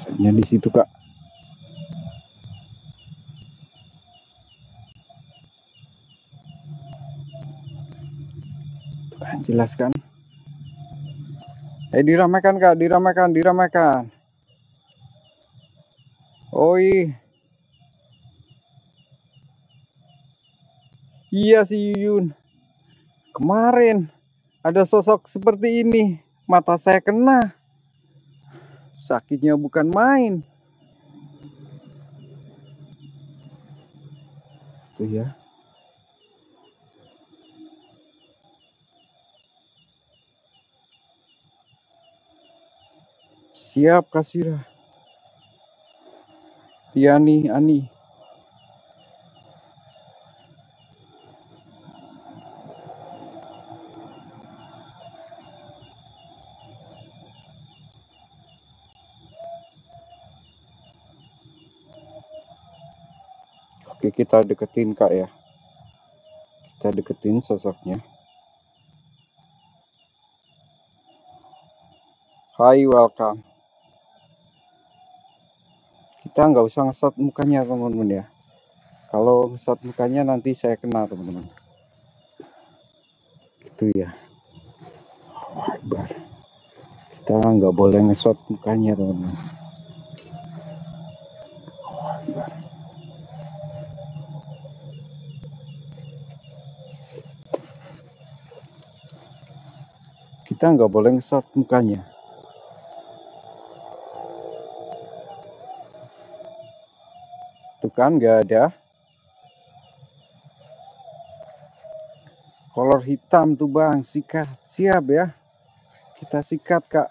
Hanya di situ, Kak. Jelas kan? Diramaikan, Kak, diramaikan. Oi. Iya si Yuyun. Kemarin ada sosok seperti ini. Mata saya kena. Sakitnya bukan main. Tuh ya. Siap, Kasira. Yani, Ani. Oke, kita deketin, Kak, ya. Kita deketin sosoknya. Hai, welcome. Kita nggak usah ngesot mukanya, teman-teman, ya. Kalau ngesot mukanya nanti saya kena, teman-teman. Itu ya. Kita nggak boleh ngesot mukanya, teman-teman. Kita nggak boleh ngesot mukanya. Tuh kan, nggak ada. Kolor hitam tuh, Bang. Sikat. Siap ya. Kita sikat, Kak.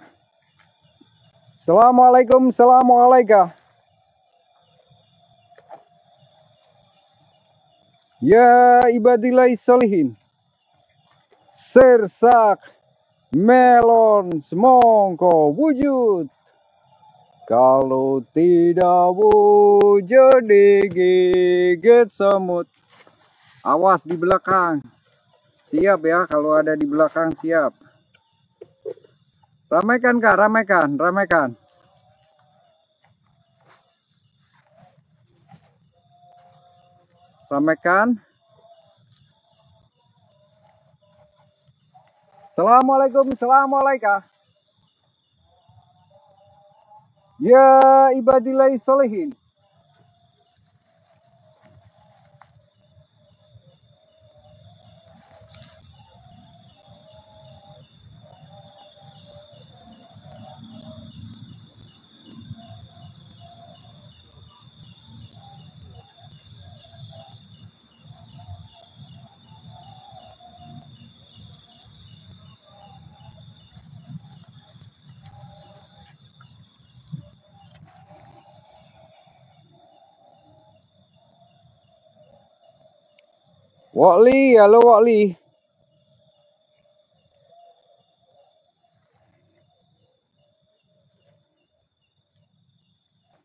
Assalamualaikum. Assalamualaikum. Ya ibadillahi sholihin. Sersak melon semongko wujud. Kalau tidak wujud digigit semut. Awas di belakang. Siap ya, kalau ada di belakang siap. Ramaikan, Kak, ramaikan. Ramaikan. Assalamualaikum. Ya ibadillahi sholihin. Wokli, halo Wokli.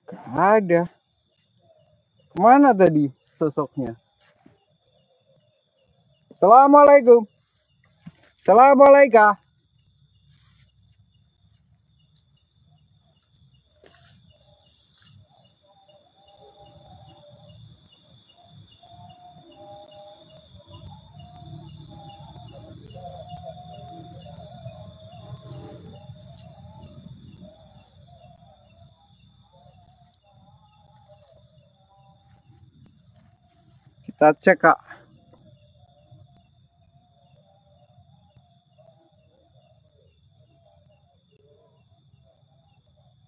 Gak ada. Kemana tadi sosoknya? Assalamualaikum. Assalamualaikum. Kita cek, Kak.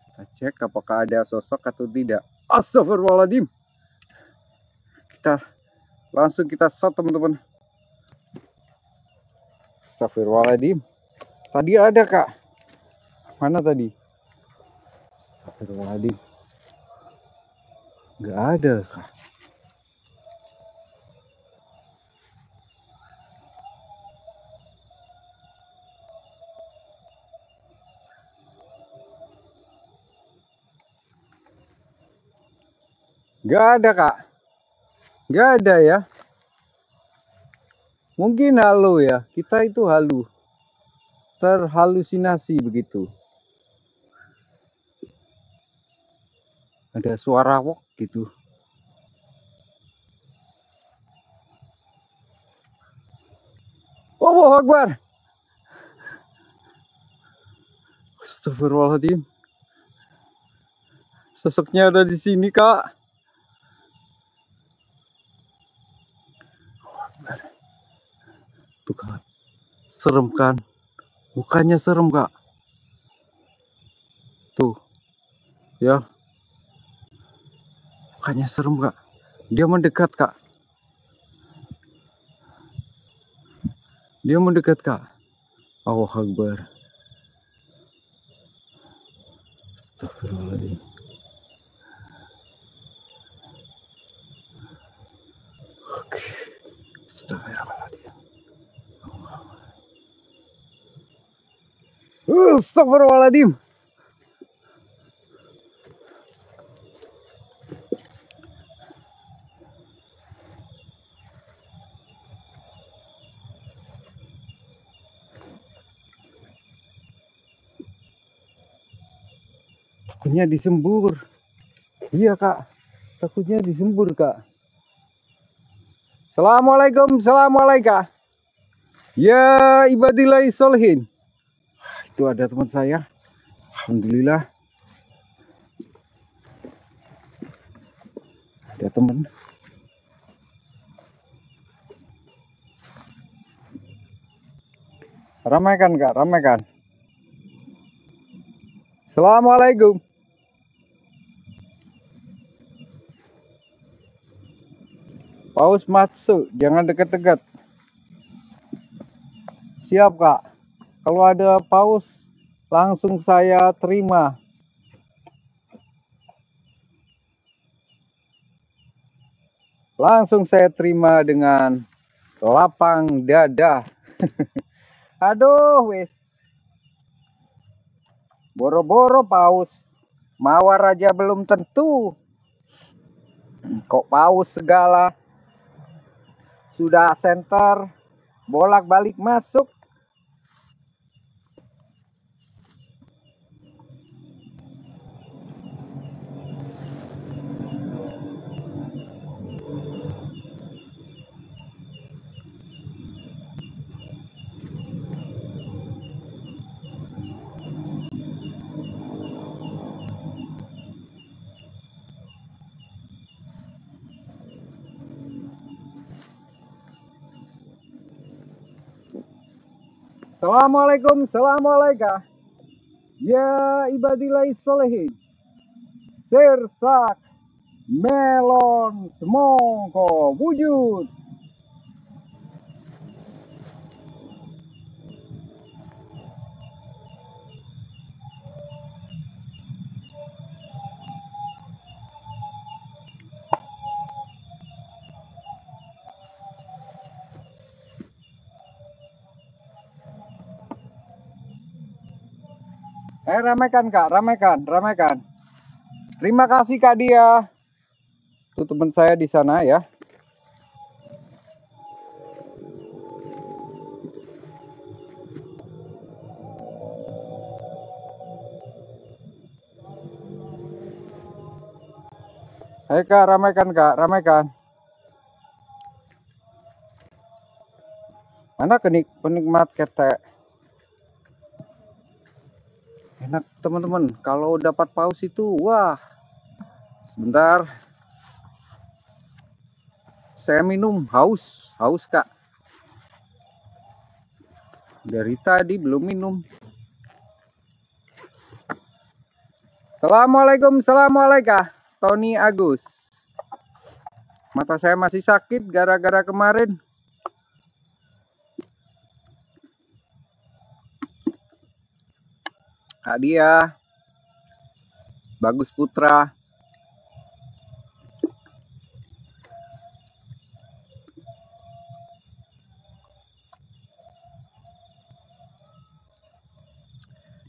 Kita cek apakah ada sosok atau tidak. Astagfirullahaladzim. Langsung kita shot, teman-teman. Astagfirullahaladzim. Tadi ada, Kak. Mana tadi? Astagfirullahaladzim. Gak ada, Kak. Gak ada, Kak. Gak ada ya. Mungkin halu ya. Kita itu halu. Terhalusinasi begitu. Ada suara wok gitu. Allahu Akbar. Astagfirullahaladzim. Sosoknya ada di sini, Kak. Tuh, Kak. Serem kan? Mukanya serem, Kak. Tuh. Ya. Mukanya serem, Kak. Dia mendekat, Kak. Dia mendekat, Kak. Allahu Akbar. Astagfirullahaladzim. Oke. Astagfirullahaladzim. Astagfirullahaladzim. Takutnya disembur. Iya, Kak. Takutnya disembur, Kak. Assalamualaikum, assalamualaikum. Ya ibadillahi sholihin. Itu ada teman saya. Alhamdulillah. Ada teman. Ramaikan, Kak, ramaikan. Assalamualaikum. Paus masuk, jangan dekat-dekat. Siap, Kak. Kalau ada paus, langsung saya terima. Langsung saya terima dengan lapang dada. Aduh, wis. Boro-boro paus. Mawar aja belum tentu. Kok paus segala. Sudah senter, bolak-balik masuk. Assalamualaikum, assalamualaikum. Ya ibadillahi sholihin. Sirsak melon semongko wujud. Ramaikan, Kak, ramaikan, ramaikan. Terima kasih, Kak Dia. Itu teman saya di sana ya. Ayo, Kak, ramaikan, Kak, ramaikan. Mana penikmat ketek? Enak teman-teman, kalau dapat paus itu, wah. Sebentar. Saya minum, haus, Kak. Dari tadi belum minum. Assalamualaikum, assalamualaikum. Tony Agus. Mata saya masih sakit gara-gara kemarin. Kak Dia, Bagus Putra.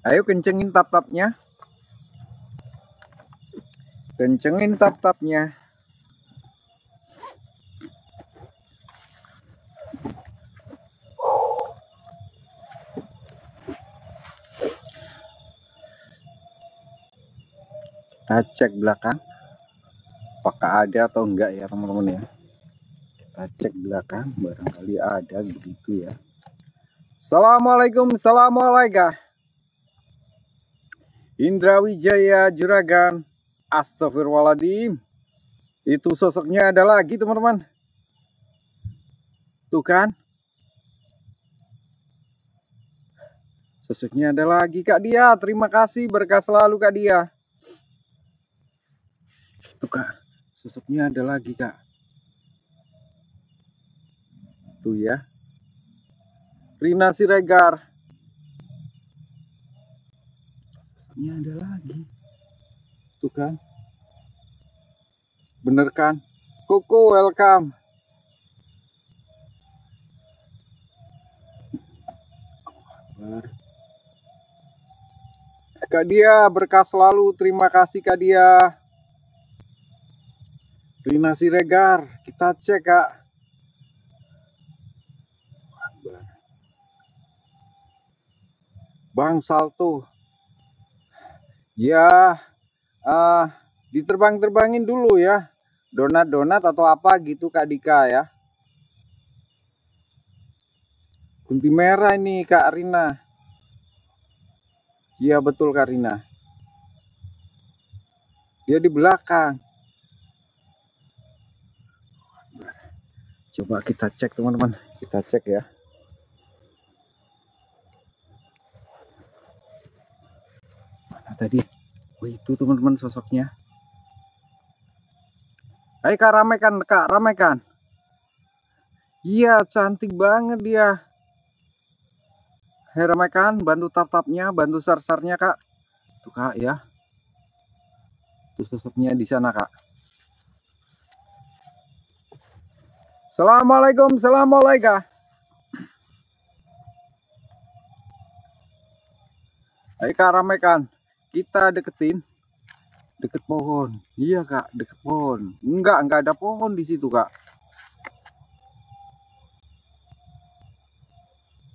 Ayo kencengin tap-tapnya. Kencengin tap-tapnya. Kita cek belakang. apakah ada atau enggak ya teman-teman ya. Kita cek belakang, barangkali ada begitu ya. Assalamualaikum, assalamualaikum. Indra Wijaya Juragan. Astagfirullahaladzim. Itu sosoknya ada lagi teman-teman. Tuh kan. Sosoknya ada lagi Kak Dia. Terima kasih, berkah selalu Kak Dia. Tuh Kak. Sosoknya ada lagi Kak. Tuh ya. Rina Siregar. Sosoknya ada lagi. Tuh kan. Bener kan? Koko welcome. Kak Dia berkah selalu. Terima kasih Kak Dia. Rina Siregar. Kita cek Kak. Bang Salto. Ya, diterbang-terbangin dulu ya. Donat-donat atau apa gitu Kak Dika ya. Kunti merah ini Kak Rina. Iya betul Kak Rina. Dia di belakang. Coba kita cek teman-teman. Kita cek ya. Mana tadi? Oh itu teman-teman sosoknya. Hai Kak, ramekan Kak, ramekan. Iya cantik banget dia. Hai ramekan, bantu tap-tapnya, bantu share-share-nya Kak. Tuh Kak ya. Tuh sosoknya di sana Kak. Assalamualaikum, assalamualaikum. Hai Kak, ramekan. Kita deketin. Deket pohon. Iya Kak, deket pohon. Enggak ada pohon di situ Kak.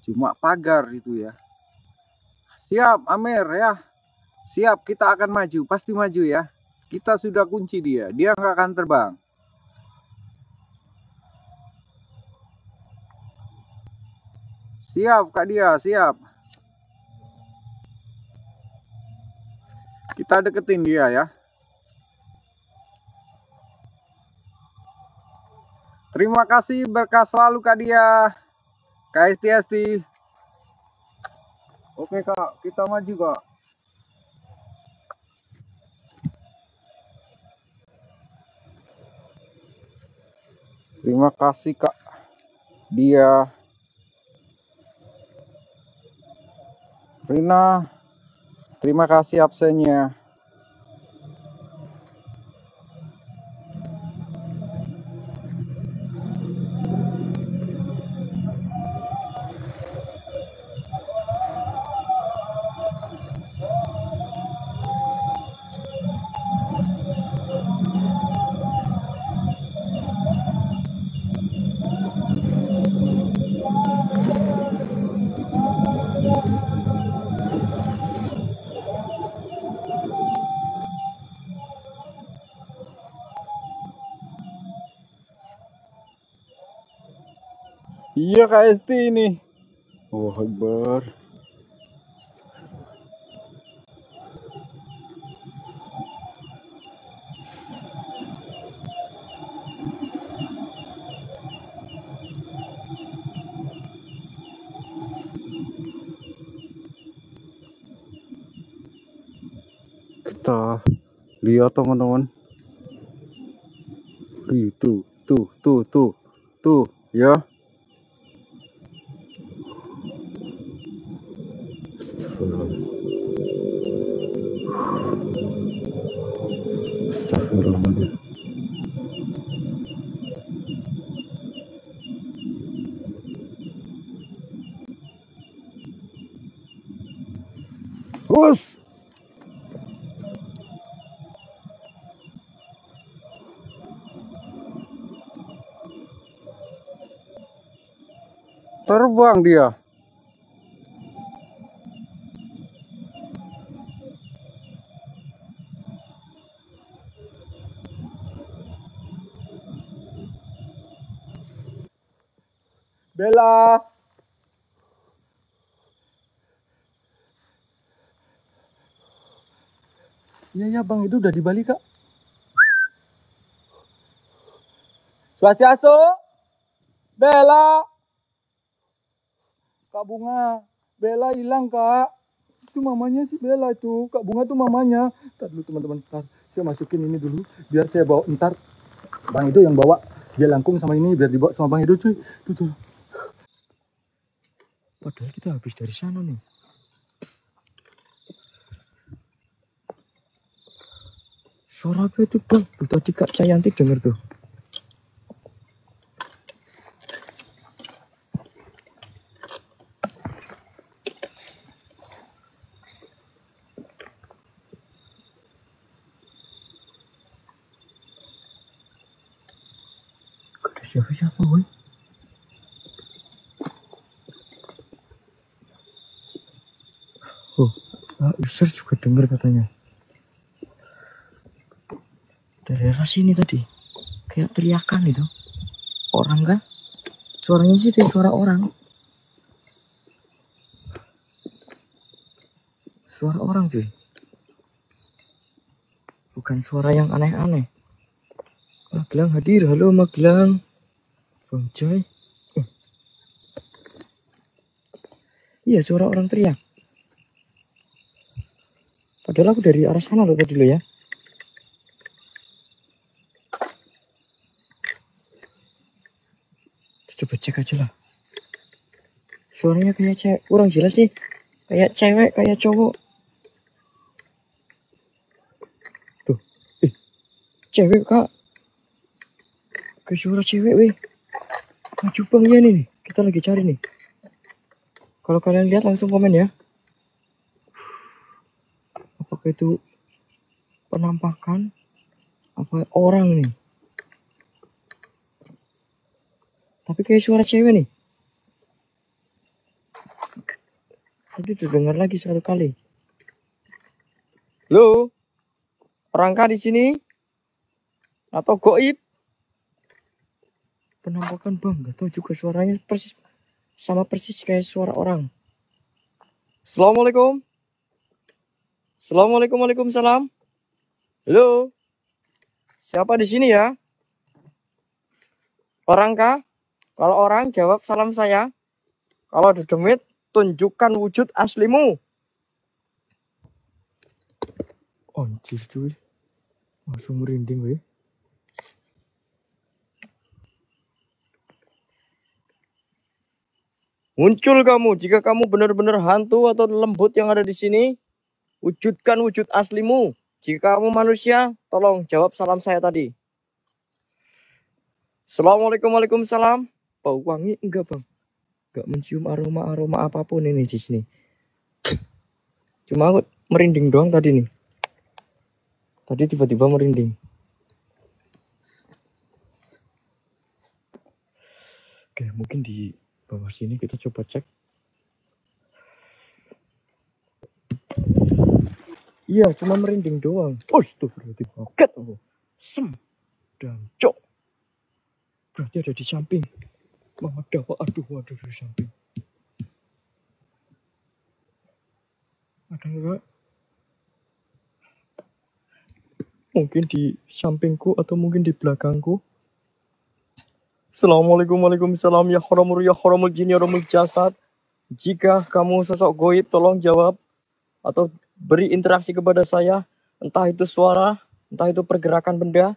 Cuma pagar itu ya. Siap Amir ya. Siap, kita akan maju. Pasti maju ya. Kita sudah kunci dia. Dia nggak akan terbang. Siap Kak Dia, siap. Kita deketin dia ya. Terima kasih, berkah selalu Kak Dia. Kak Esti. Oke Kak, kita maju Kak. Terima kasih Kak Dia. Rina, terima kasih absennya. Iya Kak Esti ini. Oh Akbar. Kita lihat teman-teman. Tuh ya. Astagfirullahaladzim. Bos. Terbang dia. Bella. Iya, Bang Edo udah di Bali, Kak. Swastiastu. Bella. Kak Bunga. Bella hilang, Kak. Itu mamanya si Bella itu. Kak Bunga tuh mamanya. Ntar dulu teman-teman. Ntar saya masukin ini dulu. Biar saya bawa. Ntar Bang Edo yang bawa. Dia langkung sama ini. Biar dibawa sama Bang Edo, cuy. Tuh. Padahal kita habis dari sana nih. Suara apa itu, Bang? Tuh tadi Kak Cayanti denger tuh. Gak ada siapa-siapa, woy. Oh, Pak User juga denger katanya. Dari arah sini tadi. Kayak teriakan itu. Orang kan? Suaranya sih dari suara orang. Suara orang, cuy. Bukan suara yang aneh-aneh. Magelang hadir. Halo Magelang. Bang Joy. Iya, suara orang teriak. Padahal aku dari arah sana loh tadi lo ya. Coba cek aja lah. Suaranya kayak cewek. Kurang jelas sih. Kayak cewek, kayak cowok. Tuh. Cewek, Kak. Kayak suara cewek, weh. Maju Bang ya nih. Kita lagi cari nih. Kalau kalian lihat langsung komen ya. Apakah itu penampakan? Apa orang nih? Tapi kayak suara cewek nih. Tadi terdengar lagi satu kali. Halo? Orangkah di sini? Atau goib? Penampakan, Bang. Gak tahu juga suaranya persis. Sama persis kayak suara orang. Assalamualaikum. Assalamualaikum, waalaikumsalam. Halo? Siapa di sini ya? Orangkah? Kalau orang jawab salam saya. Kalau ada demit, tunjukkan wujud aslimu. Anjir cuy. Langsung merinding weh. Muncul kamu jika kamu benar-benar hantu atau lembut yang ada di sini. Wujudkan wujud aslimu. Jika kamu manusia, tolong jawab salam saya tadi. Assalamualaikum, waalaikumsalam. Bau wangi enggak, Bang? Enggak mencium aroma apapun ini di sini. Cuma aku merinding doang tadi nih. Tadi tiba-tiba merinding. Oke, mungkin di bawah sini kita coba cek. Iya, cuma merinding doang. Oh, itu berarti kaget aku. Sem dan cok. Berarti ada di samping. Ada apa? Aduh, ada di samping. Ada enggak? Mungkin di sampingku atau mungkin di belakangku. Assalamualaikum, waalaikumsalam. Ya haramul jin ya haramul jasad. Jika kamu sosok goib, tolong jawab atau beri interaksi kepada saya. Entah itu suara, entah itu pergerakan benda,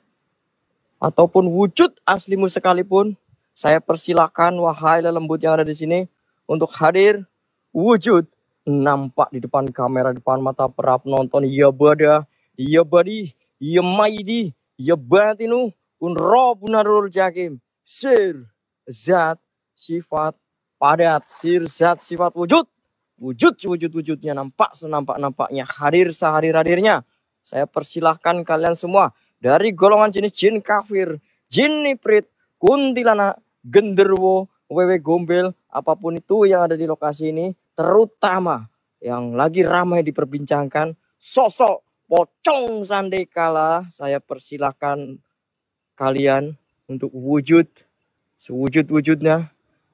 ataupun wujud aslimu sekalipun. Saya persilakan wahai lelembut yang ada di sini untuk hadir wujud nampak di depan kamera, depan mata para penonton. Ya bada, ya badi, ya maidi, ya batinu, kun robunarul jakim. Sir, zat, sifat, padat, sir, zat, sifat, wujud. Wujudnya nampak senampak-nampaknya, hadir sehadir-hadirnya. Saya persilahkan kalian semua dari golongan jenis jin kafir, jin niprit, kuntilanak, genderwo, wewe gombel, apapun itu yang ada di lokasi ini, terutama yang lagi ramai diperbincangkan, sosok pocong sandekala, saya persilahkan kalian untuk wujud sewujud-wujudnya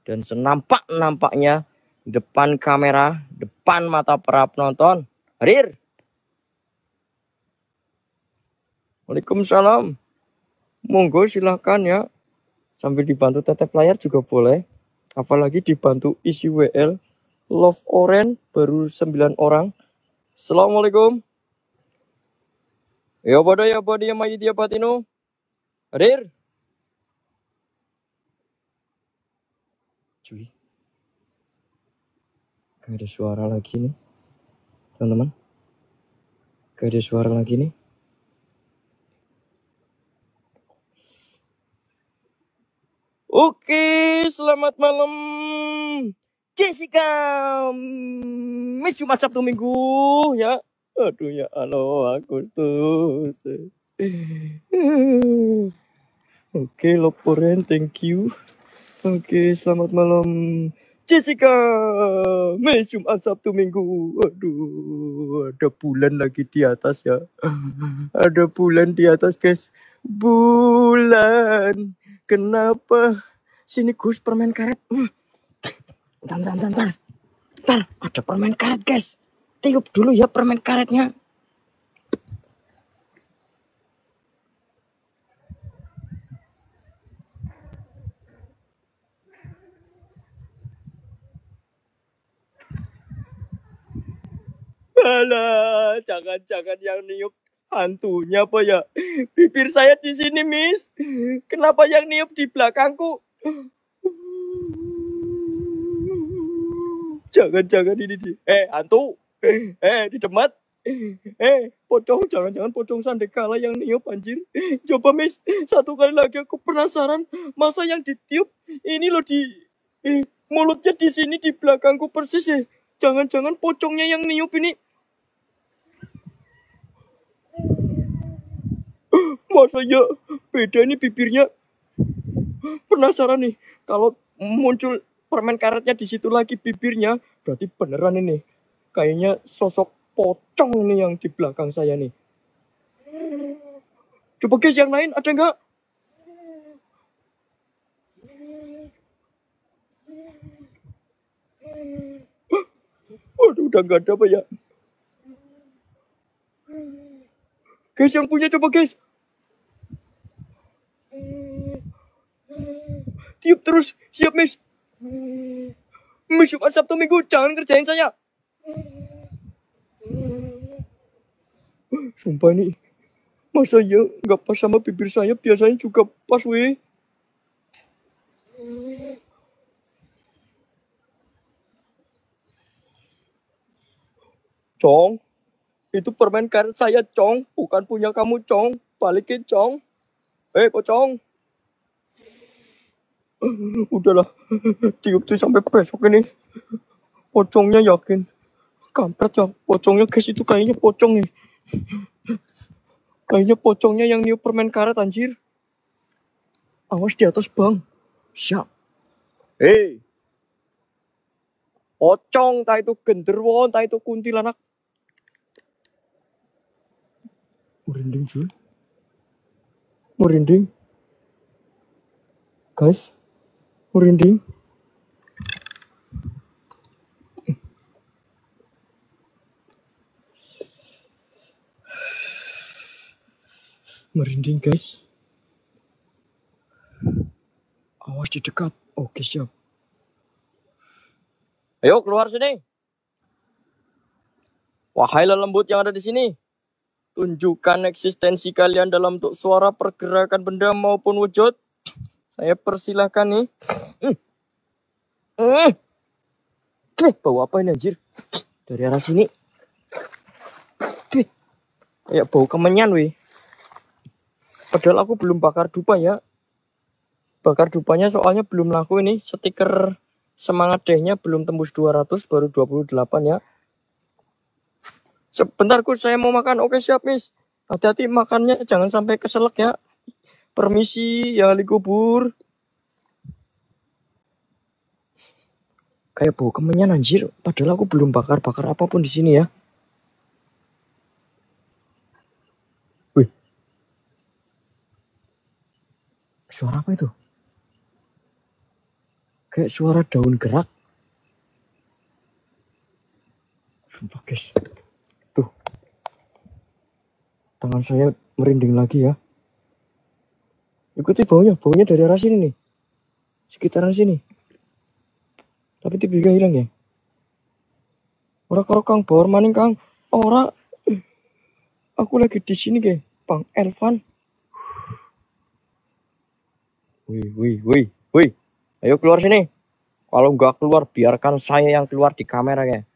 dan senampak-nampaknya depan kamera, depan mata para penonton. Hadir. Waalaikumsalam. Monggo silahkan ya. Sambil dibantu tetep layar juga boleh. Apalagi dibantu isi WL. Love Orange baru 9 orang. Assalamualaikum. Ya pada ya mayi dia patino. Hadir. Cuy. Gak ada suara lagi nih. Teman-teman. Gak ada suara lagi nih. Oke, selamat malam Jessica. Miss Jumat Sabtu Minggu ya. Aduh ya Allah, Agustus. Oke, Loporen, thank you. Oke, selamat malam Jessica. Miss Jumat Sabtu Minggu. Aduh, ada bulan lagi di atas ya. Ada bulan di atas, guys. Bulan. Kenapa? Sini Gus, permen karet. Bentar. Ada permen karet, guys. Tiup dulu ya permen karetnya. Alah, jangan-jangan yang niup hantunya apa ya? Bibir saya di sini, Miss. Kenapa yang niup di belakangku? Jangan-jangan ini di hantu. Di demat. Pocong, jangan-jangan pocong Sandekala yang niup anjir. Coba Miss, satu kali lagi aku penasaran. Masa yang ditiup ini loh di mulutnya di sini di belakangku persis ya. Jangan-jangan pocongnya yang niup ini. Masa ya beda ini bibirnya. Penasaran nih, kalau muncul permen karetnya di situ lagi bibirnya, berarti beneran ini. Kayaknya sosok pocong nih yang di belakang saya nih. Coba guys, yang lain ada nggak? Waduh, udah nggak ada apa ya? Guys, yang punya coba guys. Tiup terus, siap Miss. Miss Jumat Sabtu Minggu, jangan kerjain saya. Sumpah nih, masa ya nggak pas sama bibir saya, biasanya juga pas weh. Cong, itu permen karet saya, Cong, bukan punya kamu, Cong. Balikin, Cong. Pocong. Udahlah, tiup tuh sampai besok ini. Pocongnya yakin. Kampret ya, pocongnya guys, itu kayaknya pocong nih. Kayaknya pocongnya yang niup permen karet anjir. Awas di atas bang. Siap. Pocong, tak itu genderwo, tak itu kuntilanak. Merinding cuy. Merinding. Guys. Merinding. Merinding guys. Awas di dekat. Oke siap. Ayo keluar sini. Wahai lelembut yang ada di sini. Tunjukkan eksistensi kalian dalam bentuk suara, pergerakan benda maupun wujud. Saya persilahkan nih. Bau apa ini anjir? Dari arah sini. Kayak bau kemenyan weh. Padahal aku belum bakar dupa ya. Bakar dupanya soalnya belum laku ini. Stiker semangat dehnya belum tembus 200, baru 28 ya. Sebentar Gus, saya mau makan. Oke siap Miss. Hati-hati makannya, jangan sampai keselak ya. Permisi ya ahli kubur. Kayak bau kemenyan anjir. Padahal aku belum bakar-bakar apapun di sini ya. Wih. Suara apa itu? Kayak suara daun gerak. Sumpah guys. Tuh. Tangan saya merinding lagi ya. Ikuti baunya. Baunya dari arah sini nih. Sekitaran sini. Tapi tiba-tiba hilang ya. Ora karo Kang Bawor maning Kang. Ora. Aku lagi di sini guys. Bang Elvan. Wih. Ayo keluar sini. Kalau nggak keluar, biarkan saya yang keluar di kamera ya.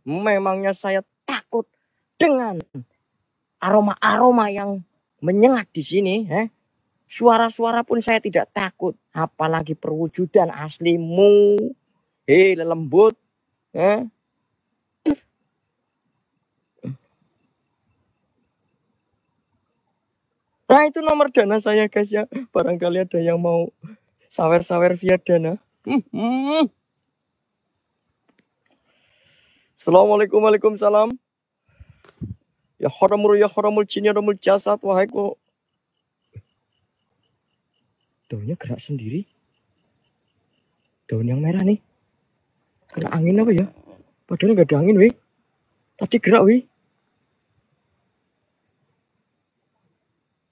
Memangnya saya takut dengan aroma-aroma yang menyengat di sini. Suara-suara pun saya tidak takut. Apalagi perwujudan aslimu. Lembut. Nah, itu nomor Dana saya guys ya. Barangkali ada yang mau sawer-sawer via Dana. Assalamualaikum, waalaikumsalam. Ya haramul jin ya haramul jasad. Wahai kok. Daunnya gerak sendiri. Daun yang merah nih. Kena angin apa ya? Padahal nggak ada angin weh. Tadi gerak weh.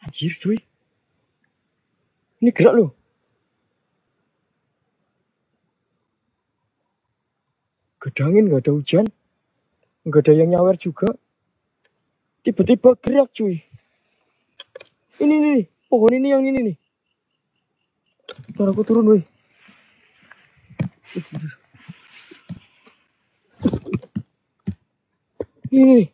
Anjir cuy. Ini gerak loh. Gak ada angin, gak ada hujan. Gak ada yang nyawer juga. Tiba-tiba gerak cuy. Ini nih. Pohon ini yang ini nih. Ntar aku turun weh. Ini nih.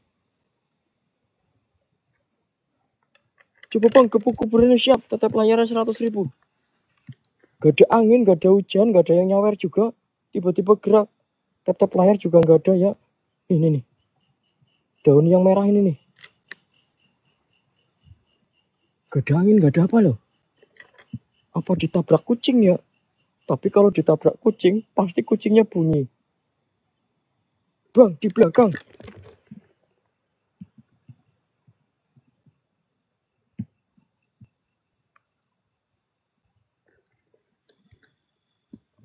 Coba bang, kuburannya siap, tetap layaran 100.000. Gak ada angin, gak ada hujan, gak ada yang nyawer juga. Tiba-tiba gerak, tetap layar juga gak ada ya. Ini nih, daun yang merah ini nih. Gak ada angin, gak ada apa loh. Apa ditabrak kucing ya? Tapi kalau ditabrak kucing, pasti kucingnya bunyi. Bang, di belakang.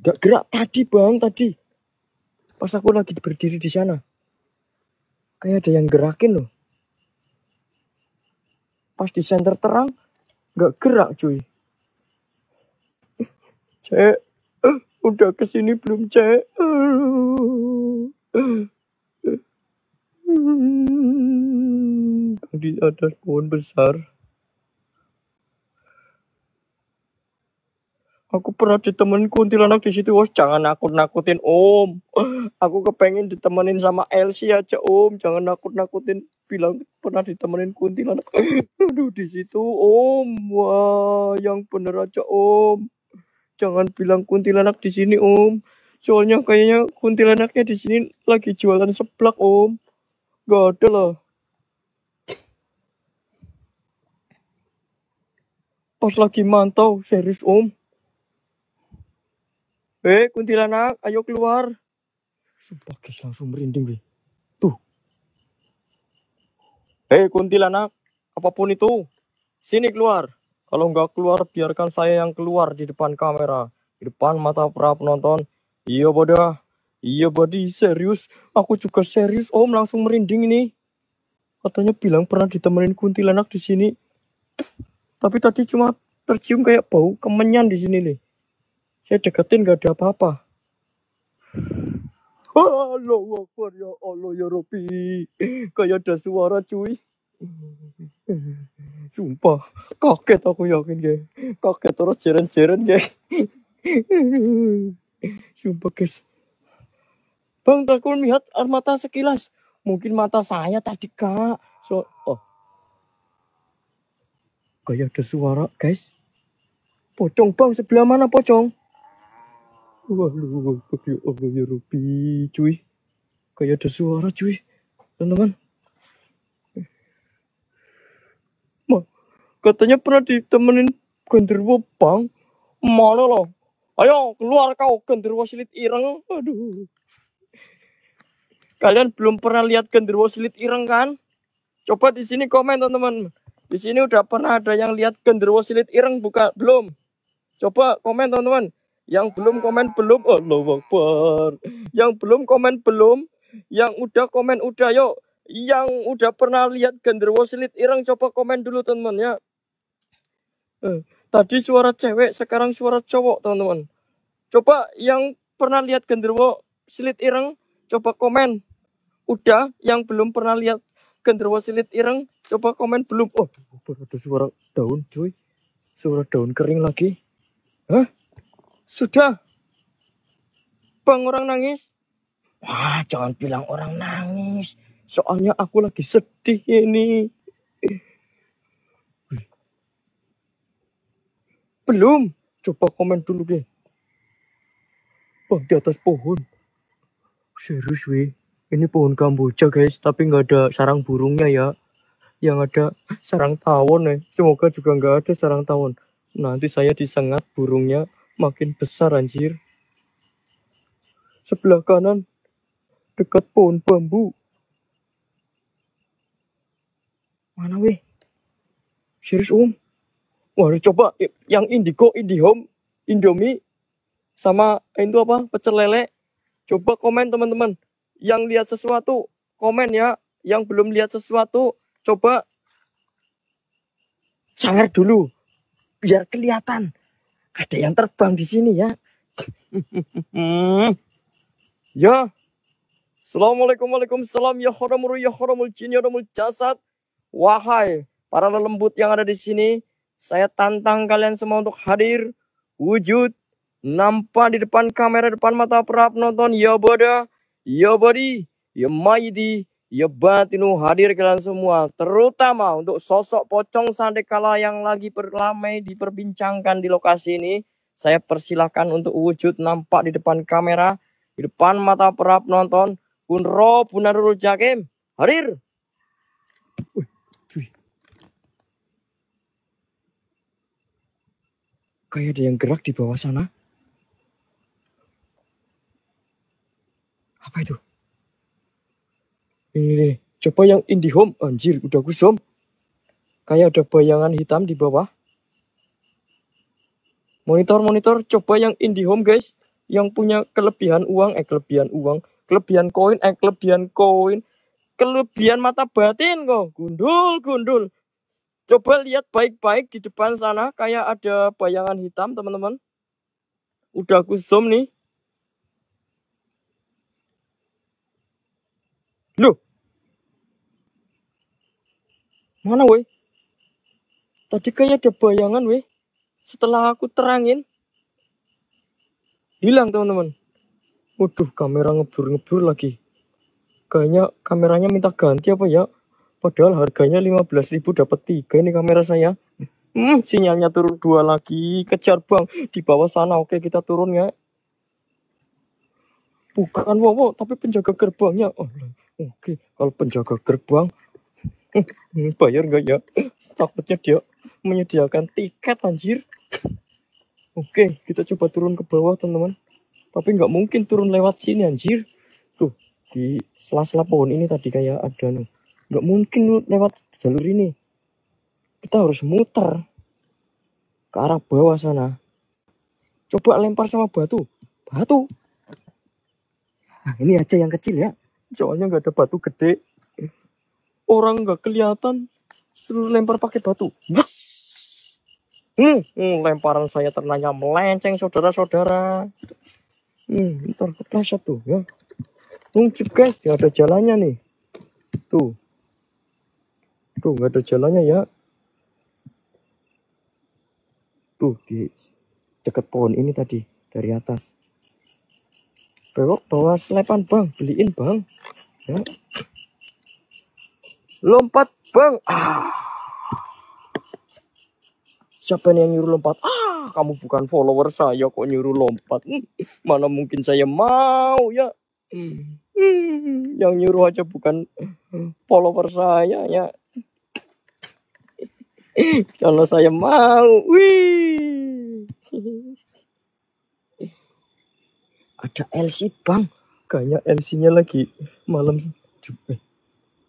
Gak gerak tadi bang, tadi. Pas aku lagi berdiri di sana. Kayak ada yang gerakin loh. Pas di senter terang, gak gerak cuy. Cek, udah kesini belum cek? Di atas pohon besar. Aku pernah ditemenin kuntilanak di situ, Os. Jangan nakut-nakutin, Om. Aku kepengen ditemenin sama Elsie aja, Om. Jangan nakut-nakutin. Bilang pernah ditemenin kuntilanak. Aduh, di situ, Om. Wah, yang bener aja, Om. Jangan bilang kuntilanak di sini, Om. Soalnya kayaknya kuntilanaknya di sini lagi jualan seblak, Om. Gak ada lah. Pas lagi mantau, serius, Om. Kuntilanak, ayo keluar. Sumpah guys, langsung merinding weh. Tuh. Kuntilanak, apapun itu, sini keluar. Kalau nggak keluar, biarkan saya yang keluar di depan kamera, di depan mata para penonton. Iya bodoh, iya body, serius. Aku juga serius, Om. Langsung merinding ini. Katanya bilang pernah ditemenin kuntilanak di sini. Tapi tadi cuma tercium kayak bau kemenyan di sini nih. Saya deketin gak ada apa-apa. Allahu Akbar, ya Allah ya Rabbi. Kayak ada suara cuy. Sumpah, kaget aku yakin guys. Kaget terus jeren-jeren guys. Sumpah guys. Bang, aku lihat air mata sekilas. Mungkin mata saya tadi kak. Kayak ada suara guys. Pocong bang, sebelah mana pocong? Waduh, ya Allah ya Rabbi, cuy. Kayak ada suara cuy, teman-teman. Katanya pernah ditemenin genderuwo bang. Mana loh? Ayo keluar kau genderuwo silit ireng. Aduh. Kalian belum pernah lihat genderuwo silit ireng kan? Coba di sini komen teman-teman. Di sini udah pernah ada yang lihat genderuwo silit ireng bukan? Belum? Coba komen teman-teman. Yang belum komen belum. Allahu Akbar. Yang belum komen belum. Yang udah komen udah. Yuk. Yang udah pernah lihat genderuwo silit ireng coba komen dulu teman-teman ya. Tadi suara cewek, sekarang suara cowok teman-teman. Coba yang pernah lihat genderuwo silit ireng coba komen. Udah, yang belum pernah lihat genderuwo silit ireng coba komen belum. Oh, ada suara daun cuy. Suara daun kering lagi. Hah? Sudah? Bang, orang nangis? Wah, jangan bilang orang nangis. Soalnya aku lagi sedih ini. Belum? Coba komen dulu deh. Bang, di atas pohon. Serius weh. Ini pohon kamboja guys, tapi nggak ada sarang burungnya ya. Yang ada sarang tawon ya. Semoga juga nggak ada sarang tawon. Nanti saya disengat burungnya makin besar anjir. Sebelah kanan dekat pohon bambu. Mana weh? Serius Wah, coba yang Indigo, Indihome, Indomie sama itu apa? Pecel lele. Coba komen teman-teman. Yang lihat sesuatu komen ya. Yang belum lihat sesuatu coba share dulu biar kelihatan ada yang terbang di sini ya. Ya. Assalamualaikum waalaikumsalam ya haramul jin ya haramul jasad. Wahai para lelembut yang ada di sini, saya tantang kalian semua untuk hadir wujud nampak di depan kamera, depan mata para penonton. Ya boda, ya body, ya maidi, ya batinu, hadir kalian semua. Terutama untuk sosok pocong sandekala yang lagi ramai diperbincangkan di lokasi ini. Saya persilahkan untuk wujud nampak di depan kamera, di depan mata para penonton. Punro Punarul Jakim, hadir. Kayak ada yang gerak di bawah sana. Apa itu? Ini nih. Coba yang Indihome. Anjir, udah kusum. Kayak ada bayangan hitam di bawah. Monitor. Coba yang Indihome guys. Yang punya kelebihan uang. Kelebihan koin. Kelebihan mata batin kok. Gundul. Coba lihat baik-baik di depan sana. Kayak ada bayangan hitam teman-teman. Udah aku zoom nih. Loh. Mana weh? Tadi kayak ada bayangan weh. Setelah aku terangin. Hilang teman-teman. Waduh, kamera ngebur lagi. Kayaknya kameranya minta ganti apa ya? Padahal harganya 15.000 dapat 3 ini kamera saya. Sinyalnya turun 2 lagi. Kejar bang di bawah sana. Oke, kita turun ya. Bukan wow, tapi penjaga gerbangnya. Oke, kalau penjaga gerbang bayar nggak ya? Takutnya dia menyediakan tiket anjir. Oke, kita coba turun ke bawah teman-teman. Tapi nggak mungkin turun lewat sini anjir. Tuh, di sela-sela pohon ini tadi kayak ada nih. Nggak mungkin lewat jalur ini. Kita harus muter ke arah bawah sana. Coba lempar sama batu. Nah, ini aja yang kecil ya. Soalnya nggak ada batu gede. Orang nggak kelihatan. Suruh lempar pakai batu. Lemparan saya ternyata melenceng saudara-saudara. Ntar kepleset tuh ya. Guys, nggak ada jalannya nih. Tuh nggak ada jalannya ya. Tuh di dekat pohon ini tadi dari atas. Bewok bawa selepan bang, beliin bang. Ya. Lompat bang. Siapa nih yang nyuruh lompat? Kamu bukan follower saya kok nyuruh lompat. Mana mungkin saya mau ya. Yang nyuruh aja bukan follower saya ya. Kalau saya mau. Wih. Ada LC bang. Kayaknya LC-nya lagi malam.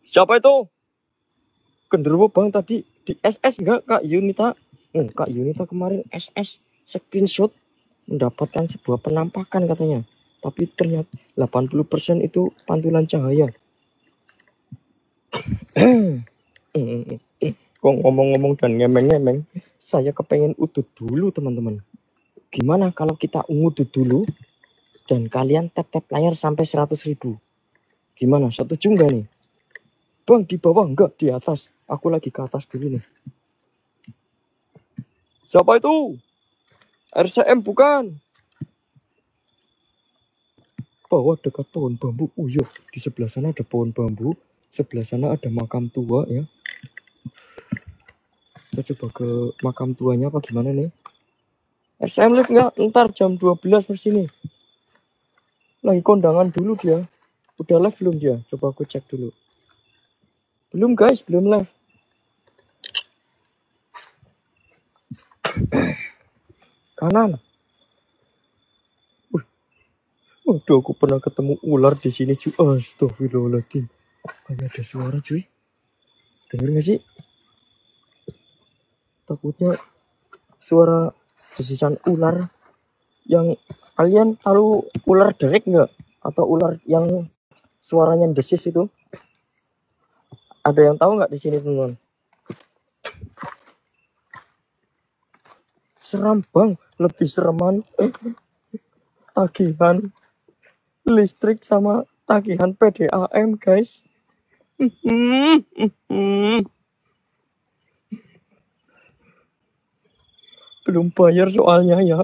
Siapa itu? Genderuwo bang tadi di SS enggak Kak Yunita? Kak Yunita kemarin SS. screenshot mendapatkan sebuah penampakan katanya. Tapi ternyata 80% itu pantulan cahaya. Kok ngomong-ngomong dan ngemeng-ngemeng, saya kepengen udut dulu teman-teman. Gimana kalau kita ngudut dulu dan kalian tap-tap layar sampai 100.000? Gimana? Setuju nggak nih? Bang, di bawah enggak, di atas. Aku lagi ke atas dulu nih. Siapa itu? RCM bukan? Bawah dekat pohon bambu. Oh iya, di sebelah sana ada pohon bambu. Sebelah sana ada makam tua ya. Kita coba ke makam tuanya apa gimana nih? RCM live nggak? Ntar jam 12 pasti nih. Lagi kondangan dulu dia. Udah live belum dia? Coba aku cek dulu. Belum guys, belum live. Kanan. Waduh, aku pernah ketemu ular di sini cuy. Astagfirullahaladzim. Kayak ada suara cuy. Dengar nggak sih? Takutnya suara desisan ular. Yang kalian tahu ular derek nggak? Atau ular yang suaranya desis itu? Ada yang tahu nggak di sini teman-teman? Seram bang, lebih sereman tagihan listrik sama tagihan PDAM guys. Belum bayar soalnya ya.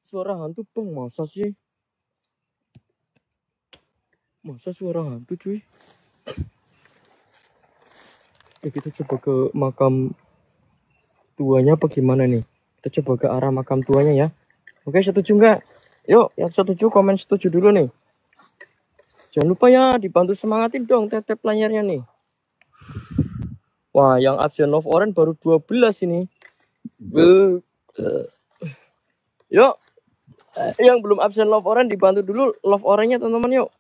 Suara hantu bang, masa sih? Masa suara hantu cuy? Oke, kita coba ke makam tuanya apa gimana nih? Kita coba ke arah makam tuanya ya. Oke, setuju nggak? Yuk, yang setuju komen setuju dulu nih. Jangan lupa ya, dibantu semangatin dong tap layarnya nih. Wah, yang absen love orange baru 12 ini. Yuk, yang belum absen love orange dibantu dulu love orange-nya teman-teman yuk.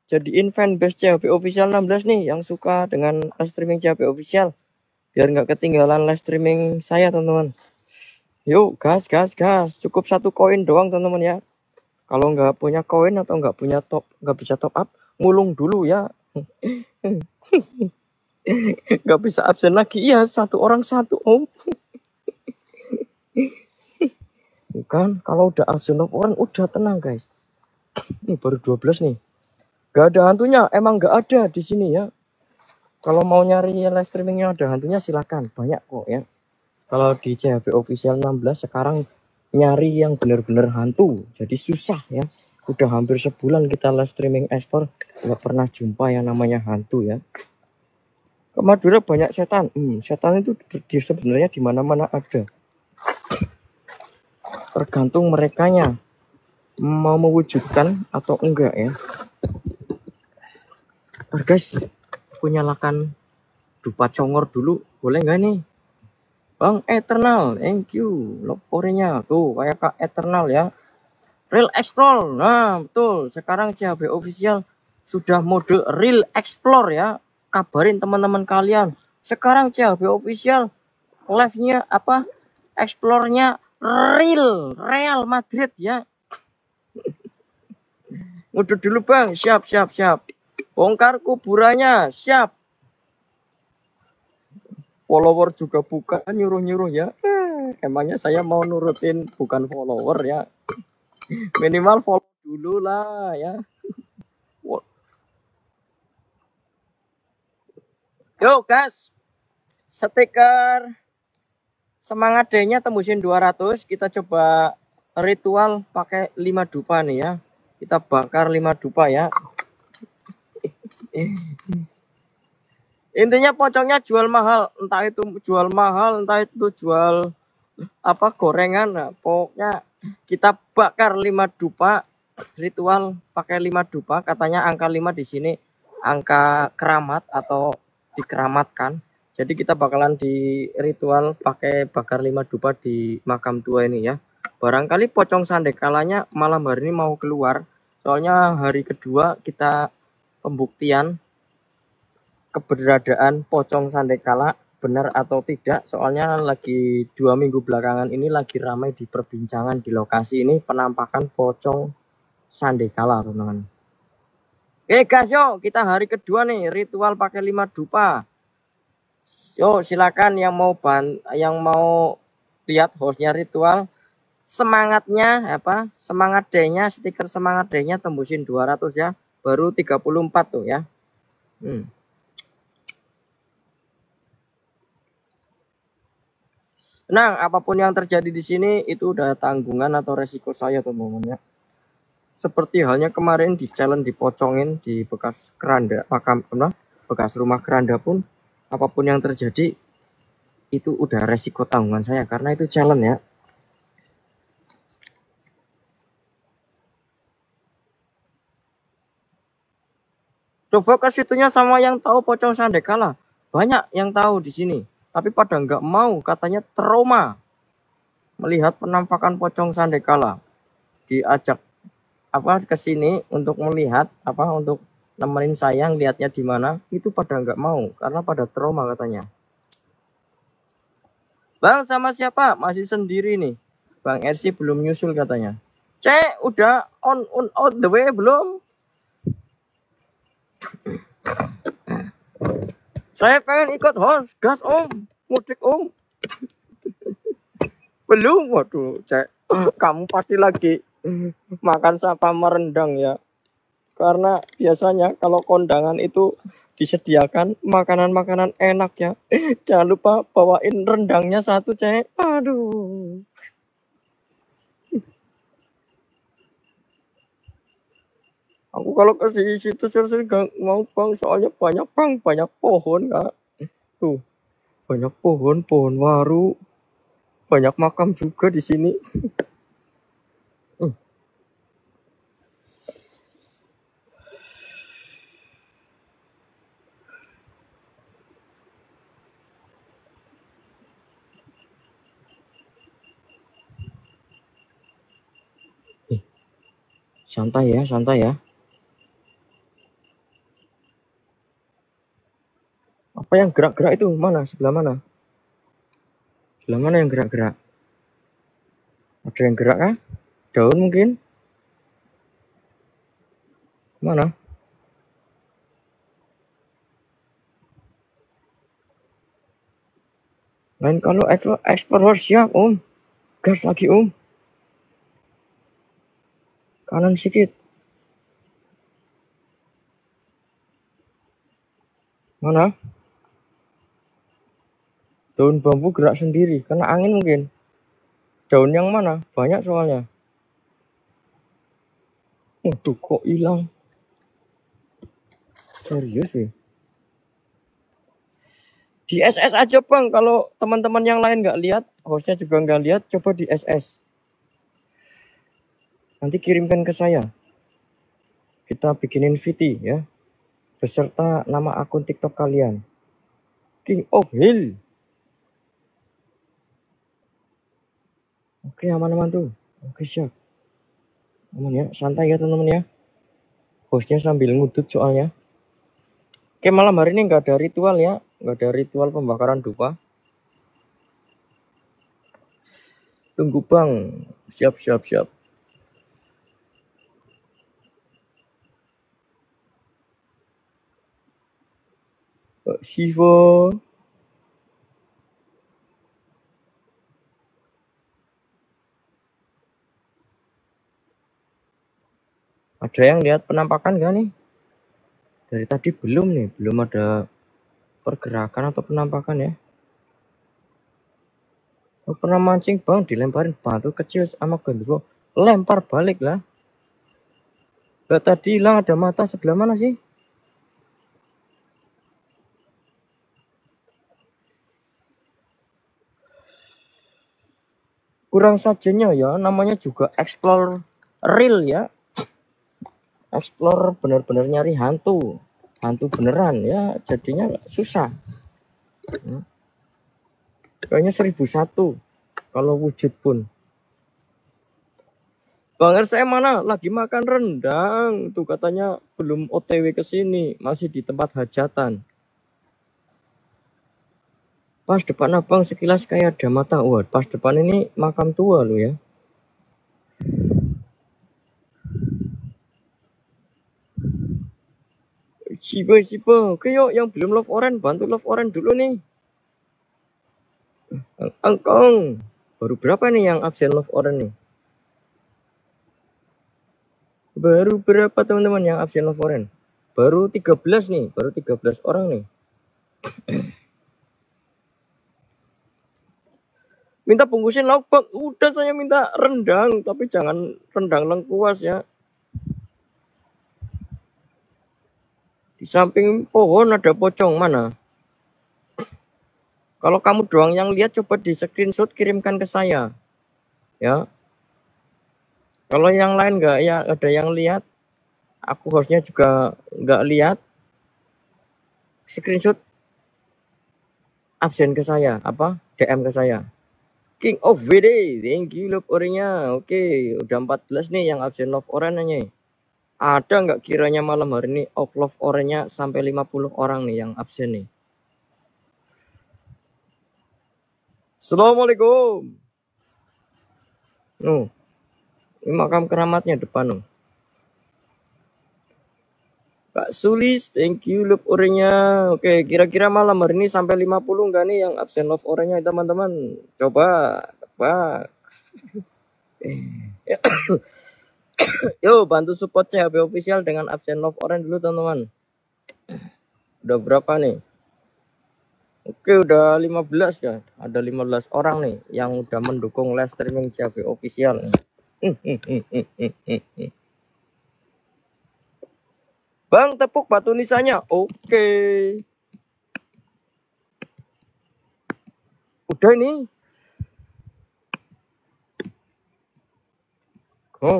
Jadiin fanbase CHP official 16 nih yang suka dengan live streaming CHP official. Biar nggak ketinggalan live streaming saya teman-teman. Yuk, gas. Cukup 1 koin doang teman-teman ya. Kalau nggak punya koin atau nggak bisa top up, ngulung dulu ya. Nggak bisa absen lagi ya, 1 orang 1 om. Bukan, kalau udah absen love orange udah tenang guys. Ini baru 12 nih. Gak ada hantunya, emang nggak ada di sini ya. Kalau mau nyari live streamingnya ada hantunya silakan, banyak kok ya. Kalau di CHP official 16 sekarang nyari yang bener-bener hantu, jadi susah ya. Udah hampir sebulan kita live streaming ekspor, nggak pernah jumpa yang namanya hantu ya. Ke Madura banyak setan, setan itu sebenarnya di mana-mana ada. Tergantung merekanya mau mewujudkan atau enggak ya. Guys, aku nyalakan dupa congor dulu, boleh nggak nih? Bang Eternal, thank you. Lopornya tuh kayak Kak Eternal ya. Real Explore, nah betul. Sekarang CHP official sudah mode Real Explore ya. Kabarin teman-teman kalian. Sekarang CHP official live-nya apa? Explore-nya Real Madrid ya. Ngudut dulu bang, siap. Bongkar kuburannya, siap. Follower juga bukan nyuruh ya. Emangnya saya mau nurutin bukan follower ya. Minimal follow dulu lah ya. Yuk guys, stiker semangat D-nya tembusin 200. Kita coba ritual pakai 5 dupa nih ya. Kita bakar 5 dupa ya. Intinya pocongnya jual mahal, entah itu jual mahal, entah itu jual apa gorengan. Nah, pokoknya kita bakar 5 dupa. Ritual pakai 5 dupa, katanya angka 5 di sini angka keramat atau dikeramatkan. Jadi kita bakalan di ritual pakai bakar 5 dupa di makam tua ini ya. Barangkali pocong sandekalanya malam hari ini mau keluar. Soalnya hari kedua kita pembuktian keberadaan pocong sandekala benar atau tidak, soalnya lagi 2 minggu belakangan ini lagi ramai di perbincangan di lokasi ini penampakan pocong sandekala, teman-teman. Oke guys, yuk kita hari kedua nih ritual pakai 5 dupa. Yuk silakan yang mau lihat hostnya ritual, semangatnya semangat D-nya, stiker semangat D-nya tembusin 200 ya, baru 34 tuh ya. Nah, apapun yang terjadi di sini itu udah tanggungan atau resiko saya, teman-teman ya. Seperti halnya kemarin di challenge dipocongin di bekas keranda bekas rumah keranda pun, apapun yang terjadi itu udah resiko tanggungan saya karena itu challenge ya. Coba ke situnya sama yang tahu pocong sandekala. Banyak yang tahu di sini, tapi pada nggak mau, katanya trauma melihat penampakan pocong sandekala. Diajak ke sini untuk melihat untuk nemenin saya lihatnya di mana, itu pada nggak mau karena pada trauma katanya. Bang sama siapa? Masih sendiri nih. Bang RC belum nyusul katanya. Cek udah on the way belum? Saya pengen ikut host, gas om, mudik om. Belum, waduh, Cek. Kamu pasti lagi makan sapa merendang ya. Karena biasanya kalau kondangan itu disediakan makanan-makanan enak ya. Jangan lupa bawain rendangnya 1, Cek. Aduh. Aku kalau ke situ sering gak mau bang, soalnya banyak pohon kak. Tuh, banyak pohon waru, banyak makam juga di sini. Santai ya. Apa yang gerak-gerak itu? Mana? Sebelah mana? Sebelah mana yang gerak-gerak? Ada yang gerak kah? Daun mungkin? Mana? Lain kalau explore siap om. Gas lagi om. Kanan sedikit. Mana? Daun bambu gerak sendiri, kena angin mungkin. Daun yang mana? Banyak soalnya. Waduh, kok hilang? Serius sih. Di SS aja bang, kalau teman-teman yang lain nggak lihat, hostnya juga nggak lihat, coba di SS. Nanti kirimkan ke saya. Kita bikinin VT ya, beserta nama akun TikTok kalian. King of Hill. Oke, aman-aman tuh. Oke, siap. Aman ya, santai ya teman-teman ya. Hostnya sambil ngudut soalnya. Oke, malam hari ini nggak ada ritual ya. Nggak ada ritual pembakaran dupa. Tunggu bang. Siap. Sivo. Ada yang lihat penampakan gak nih? Dari tadi belum nih, belum ada pergerakan atau penampakan ya. Oh, pernah mancing bang, dilemparin batu kecil sama gendro, lempar balik lah. Gak tadi hilang ada mata sebelah mana sih? Kurang sajanya ya, namanya juga explore real ya. Explore bener-bener nyari hantu beneran ya, jadinya susah. Kayaknya 1001 kalau wujud pun. Bang saya mana? Lagi makan rendang. Tuh katanya belum OTW ke sini, masih di tempat hajatan. Pas depan abang sekilas kayak ada mata. Wah, pas depan ini makam tua lo ya. Siapa. Oke yuk, yang belum love orange, bantu love orange dulu nih. Angkong. Baru berapa nih yang absen love orange nih? Baru berapa teman-teman yang absen love orange? Baru 13 nih, baru 13 orang nih. Minta bungkusin lauk bang. Udah saya minta rendang, tapi jangan rendang lengkuas ya. Di samping pohon ada pocong mana? Kalau kamu doang yang lihat, coba di screenshot kirimkan ke saya. Ya. Kalau yang lain nggak ya ada yang lihat, aku hostnya juga nggak lihat. Screenshot absen ke saya, apa? DM ke saya. King of VD, thank you love orangnya. Oke, udah 14 nih yang absen love orangnya. Ada nggak kiranya malam hari ini off love orangnya sampai 50 orang nih yang absen nih? Assalamualaikum. Ini makam keramatnya depan nih. Kak Sulis, thank you love orangnya. Oke, kira-kira malam hari ini sampai 50 nggak nih yang absen love orangnya teman-teman? Coba, Pak. Yo, bantu support CHB official dengan absen love orange dulu teman-teman. Udah berapa nih? Oke, udah 15 ya. Ada 15 orang nih yang udah mendukung live streaming CHB official. Bang, tepuk batu nisannya. Oke. Udah ini. Oh.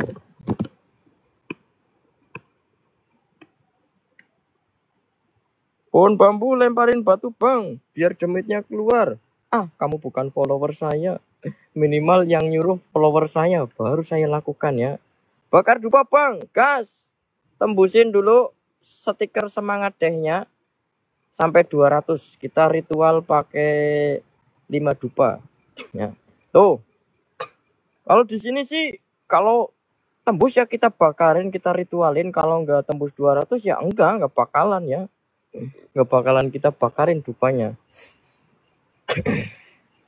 Pohon bambu lemparin batu bang, biar demitnya keluar. Ah, kamu bukan follower saya. Minimal yang nyuruh follower saya, baru saya lakukan ya. Bakar dupa bang, gas. Tembusin dulu stiker semangat dehnya sampai 200. Kita ritual pakai 5 dupa. Ya. Tuh. Kalau di sini sih, kalau tembus ya kita bakarin, kita ritualin. Kalau nggak tembus 200 ya nggak bakalan ya. Nggak bakalan kita bakarin dupanya.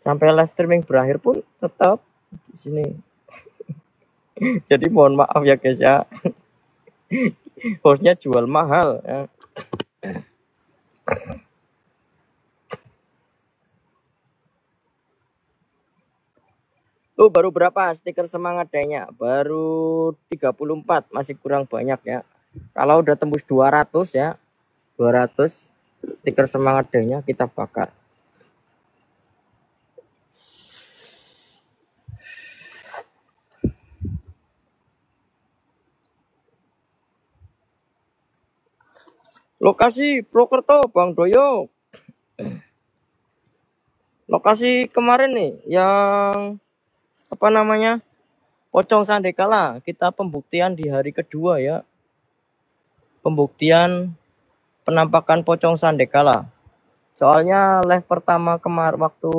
Sampai live streaming berakhir pun tetap di sini. Jadi mohon maaf ya guys ya. Hostnya jual mahal ya. Tuh baru berapa stiker semangat dehnya? Baru 34, masih kurang banyak ya. Kalau udah tembus 200 ya, 200 stiker semangat dehnya kita bakar. Lokasi Prokerto Bang Doyo. Lokasi kemarin nih yang apa namanya? Pocong Sandekala. Kita pembuktian di hari kedua ya. Pembuktian penampakan pocong Sandekala. Soalnya live pertama waktu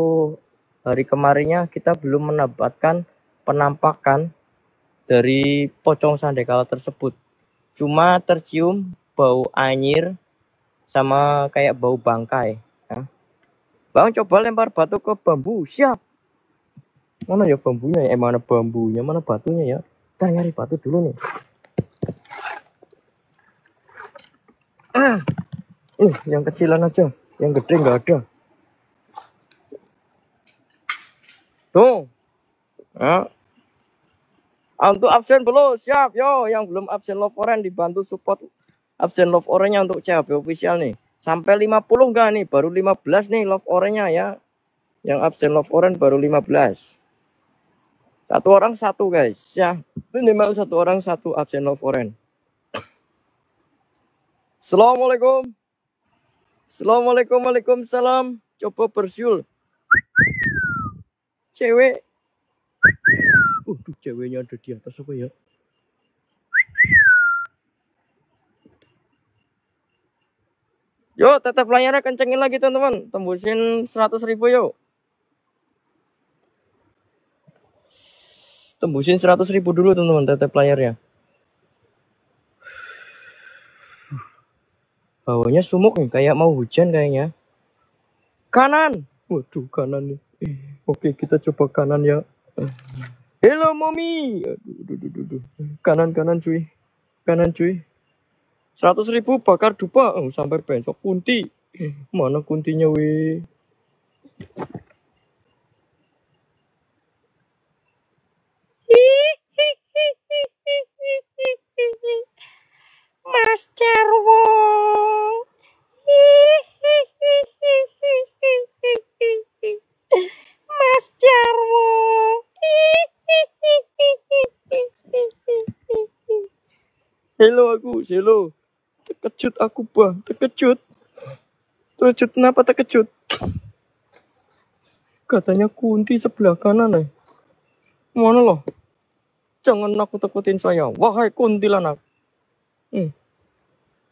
hari kemarinnya kita belum mendapatkan penampakan dari pocong Sandekala tersebut. Cuma tercium bau anyir sama kayak bau bangkai ya. Bang, coba lempar batu ke bambu. Siap. Mana ya bambunya ya? Mana bambunya, mana batunya ya? Kita nyari batu dulu nih. Yang kecilan aja, yang gede nggak ada. Tuh. Ya. Untuk absen belum? Siap yo. Yang belum absen love orange dibantu support absen love orange-nya untuk CHB official nih. Sampai 50 enggak nih? Baru 15 nih love orange-nya ya. Yang absen love orange baru 15. Satu orang satu guys ya. Minimal satu orang satu absen love orange. Assalamualaikum. Assalamualaikum. Waalaikumsalam. Coba bersiul. Cewek. Ceweknya ada di atas apa ya? Yuk, tetep layarnya kencengin lagi teman-teman. Tembusin 100.000 yuk. Tembusin 100.000 dulu teman-teman tetep layarnya. Bawahnya sumuk nih, kayak mau hujan kayaknya. Kanan. Waduh, kanan nih. Oke, kita coba kanan ya. Hello mommy. Aduh. Kanan cuy. Kanan cuy. 100.000 bakar dupa. Sampai besok kunti. Mana kuntinya weh? Mas Jarwo. Mas Jarwo. Hello aku, hello. Terkejut aku bang, terkejut. Terkejut kenapa terkejut? Katanya kunti sebelah kanan Mana loh? Jangan nakut-nakutin saya. Wahai kuntilanak.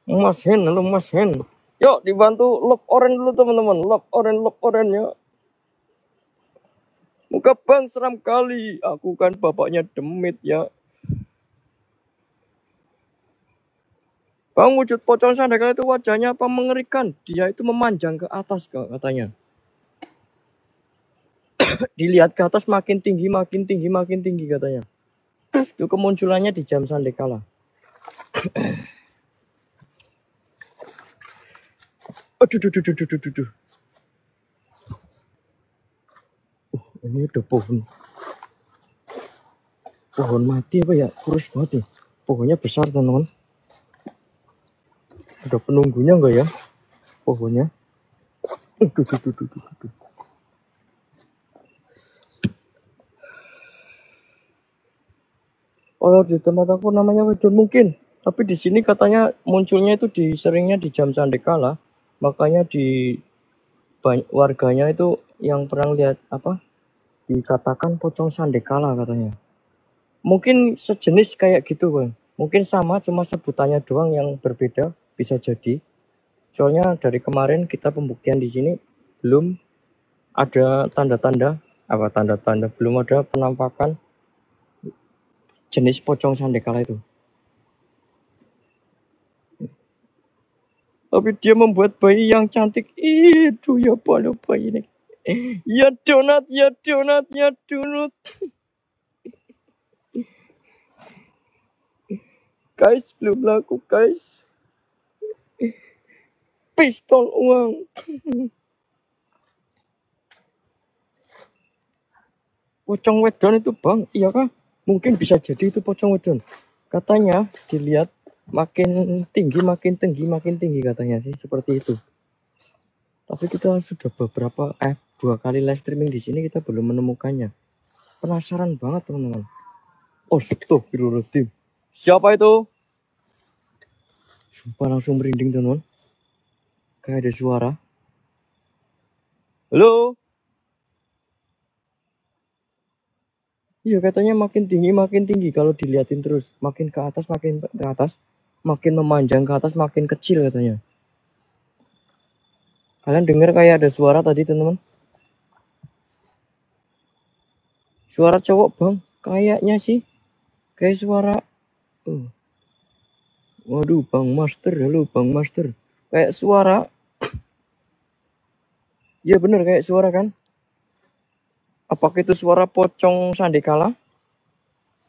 Mas Hen, halo Mas Hen. Yuk dibantu love orange dulu teman-teman. Love orange ya. Muka bang seram kali. Aku kan bapaknya demit ya. Bang, wujud pocong sandekala itu wajahnya apa mengerikan? Dia itu memanjang ke atas katanya. Dilihat ke atas makin tinggi katanya. Itu kemunculannya di jam sandekala. Aduh. Ini udah pohon mati apa ya? Kurus banget nih. Pohonnya besar teman-teman. Ada penunggunya enggak ya? Pohonnya. Kalau di tempat aku namanya wedon mungkin. Tapi di sini katanya munculnya itu seringnya di jam sandekala. Makanya di warganya itu yang pernah lihat apa? Dikatakan pocong sandekala katanya. Mungkin sejenis kayak gitu bang. Mungkin sama cuma sebutannya doang yang berbeda bisa jadi. Soalnya dari kemarin kita pembuktian di sini belum ada tanda-tanda belum ada penampakan jenis pocong sandekala itu. Tapi dia membuat bayi yang cantik itu ya pada bayi ini. Ya donat. Guys, belum laku guys. Pistol uang. Pocong wedon itu bang, iya kah? Mungkin bisa jadi itu pocong wedon. Katanya dilihat makin tinggi katanya sih seperti itu. Tapi kita sudah beberapa 2 kali live streaming di sini kita belum menemukannya. Penasaran banget teman-teman. Oh, astagfirullahaladzim. Siapa itu? Sumpah langsung merinding teman-teman. Kayak ada suara. Halo? Iya katanya makin tinggi kalau dilihatin terus. Makin ke atas, makin memanjang ke atas, makin kecil katanya. Kalian dengar kayak ada suara tadi teman-teman? Suara cowok bang, kayaknya sih. Kayak suara. Waduh Bang Master, halo Bang Master. Kayak suara. Iya bener kayak suara kan? Apakah itu suara pocong sandekala?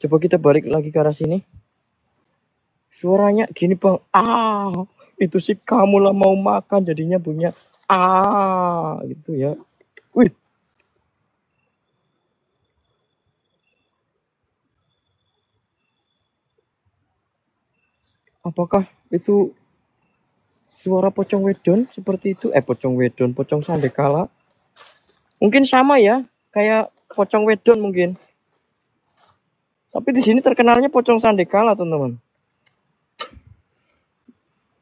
Coba kita balik lagi ke arah sini. Suaranya gini bang. Itu sih kamu lah mau makan jadinya bunyinya gitu ya. Wih. Apakah itu suara pocong wedon seperti itu? Pocong sandekala. Mungkin sama ya, kayak pocong wedon mungkin. Tapi di sini terkenalnya pocong sandekala, teman-teman.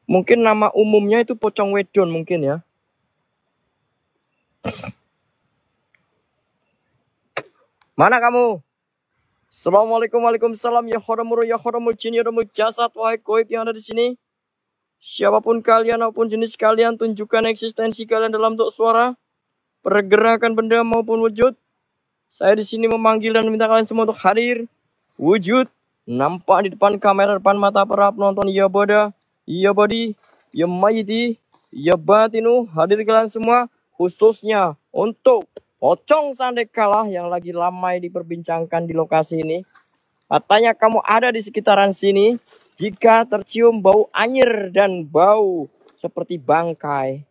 Mungkin nama umumnya itu pocong wedon mungkin ya. Mana kamu? Assalamualaikum, waalaikumsalam. Ya kharamul jin, ya kharamul jasad. Wahai goib yang ada di sini. Siapapun kalian maupun jenis kalian, tunjukkan eksistensi kalian dalam bentuk suara, pergerakan benda maupun wujud. Saya di sini memanggil dan meminta kalian semua untuk hadir. Wujud nampak di depan kamera, depan mata para penonton. Ya boda, ya body, ya mayiti, ya batinu. Hadir kalian semua, khususnya untuk Pocong Sandekala yang lagi ramai diperbincangkan di lokasi ini. Katanya kamu ada di sekitaran sini. Jika tercium bau anyir dan bau seperti bangkai,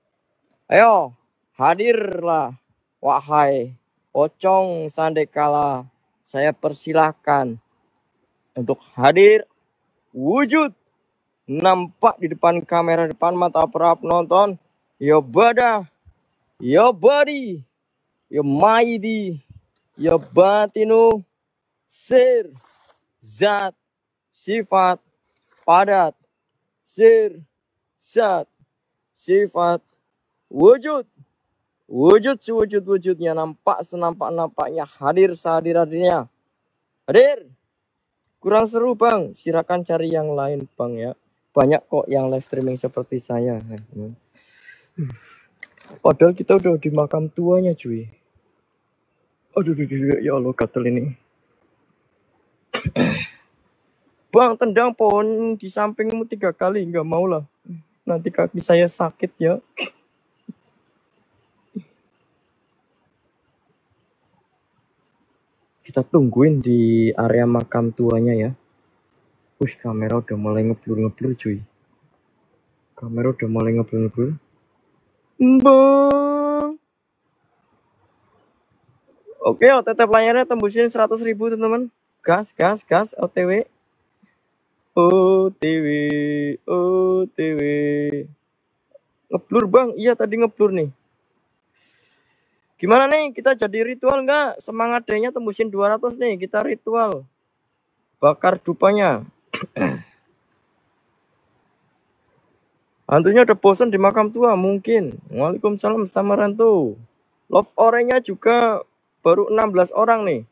ayo hadirlah, wahai Pocong Sandekala. Saya persilahkan untuk hadir. Wujud nampak di depan kamera, depan mata para penonton. Ya bada, ya body, ya maidi, ya batinu, sir, zat, sifat, padat, sir, zat, sifat, wujud. Wujud sewujud-wujudnya, nampak senampak-nampaknya, hadir sehadir-hadirnya. Hadir. Kurang seru bang, silakan cari yang lain bang ya. Banyak kok yang live streaming seperti saya. Padahal kita udah di makam tuanya cuy. Aduh, ya Allah gatel ini. Bang, tendang pohon di sampingmu 3 kali, nggak mau lah. Nanti kaki saya sakit ya. Kita tungguin di area makam tuanya ya. Wih, kamera udah mulai ngeblur cuy. Kamera udah mulai ngeblur. Bang. Oke, OTT playernya tembusin 100.000 teman-teman. Gas, OTW. OTW. Ngeblur bang, iya tadi ngeblur nih. Gimana nih, kita jadi ritual nggak? Semangat dayanya tembusin 200 nih, kita ritual. Bakar dupanya. Hantunya udah bosan di makam tua mungkin. Waalaikumsalam sama Rantu. Love Orange-nya juga baru 16 orang nih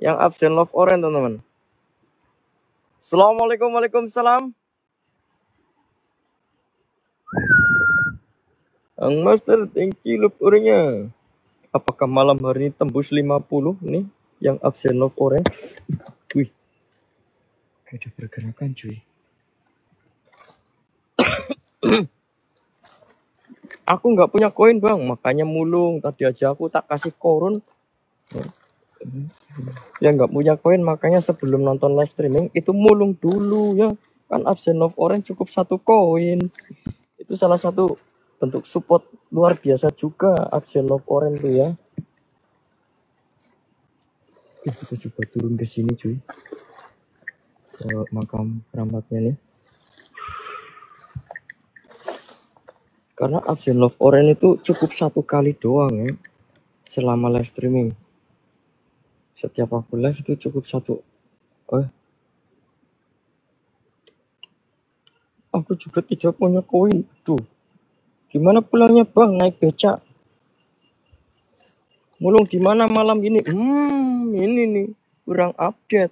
yang absen Love Orange teman-teman. Assalamualaikum, waalaikumsalam. Ang Master, thank you Love Orange-nya. Apakah malam hari ini tembus 50 nih yang absen Love Orange? Wih, ada pergerakan cuy. Aku nggak punya koin bang, makanya mulung. Tadi aja aku tak kasih korun. Ya nggak punya koin, makanya sebelum nonton live streaming itu mulung dulu ya. Kan absen Love Orange cukup 1 koin. Itu salah satu bentuk support luar biasa juga absen Love Orange tuh ya. Kita coba turun ke sini cuy, ke makam keramatnya nih. Karena absen Love Orange itu cukup 1 kali doang ya selama live streaming. Setiap aku live itu cukup 1. Aku juga tidak punya koin tuh. Gimana pulangnya bang, naik becak? Mulung di mana malam ini? Ini nih kurang update.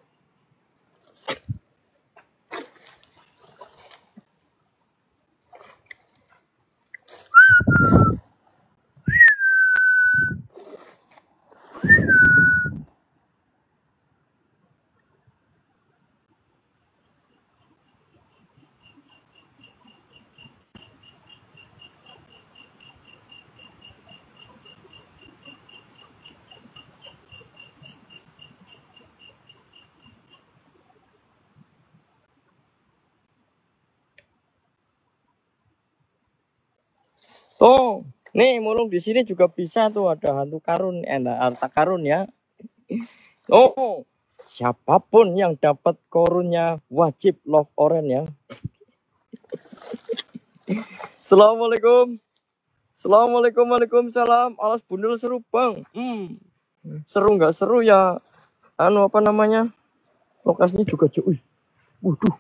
Oh, nih mulung di sini juga bisa tuh, ada hantu karun, harta karun ya. Oh, siapapun yang dapat korunnya wajib Love Orange ya. Assalamualaikum. Assalamualaikum, waalaikumsalam. Alas bundel seru bang. Seru nggak seru ya? Apa namanya? Lokasinya juga jauh. Waduh,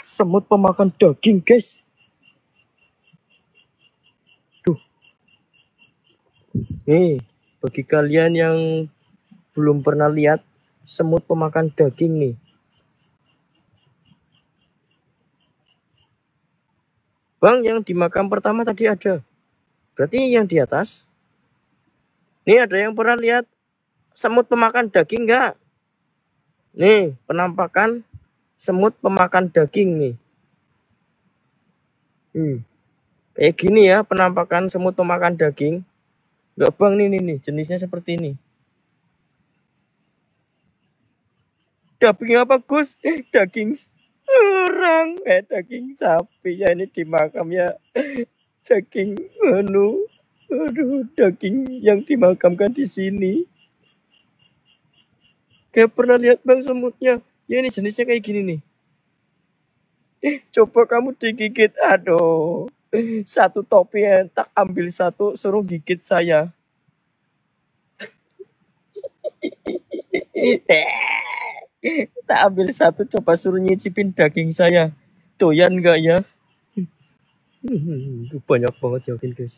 semut pemakan daging guys. Tuh. Nih, bagi kalian yang belum pernah lihat semut pemakan daging nih. Bang, yang di makam pertama tadi ada. Berarti yang di atas. Nih, ada yang pernah lihat semut pemakan daging nggak? Nih, penampakan semut pemakan daging nih. Kayak gini ya penampakan semut pemakan daging. Nggak bang, nih, jenisnya seperti ini. Daging apa Gus? Daging orang, daging sapi ya ini di makam ya. Daging aduh, daging yang dimakamkan di sini. Kayak pernah lihat bang semutnya. Ya ini jenisnya kayak gini nih. Coba kamu digigit, aduh. Satu topi tak ambil satu, suruh gigit saya. Tak ambil satu, coba suruh nyicipin daging saya. Doyan nggak ya? Banyak banget yakin guys.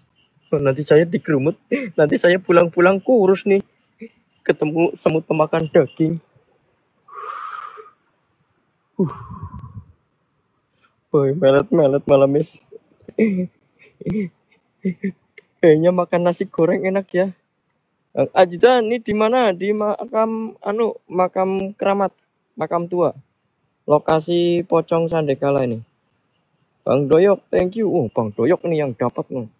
Nanti saya dikerumut, nanti saya pulang-pulang kurus nih. Ketemu semut pemakan daging. Boy, melet-melet malam mis. Kayaknya makan nasi goreng enak ya. Ajudan, ini di mana? Di makam makam keramat, makam tua. Lokasi Pocong Sandekala ini. Bang Doyok, thank you. Bang Doyok nih yang dapat nih.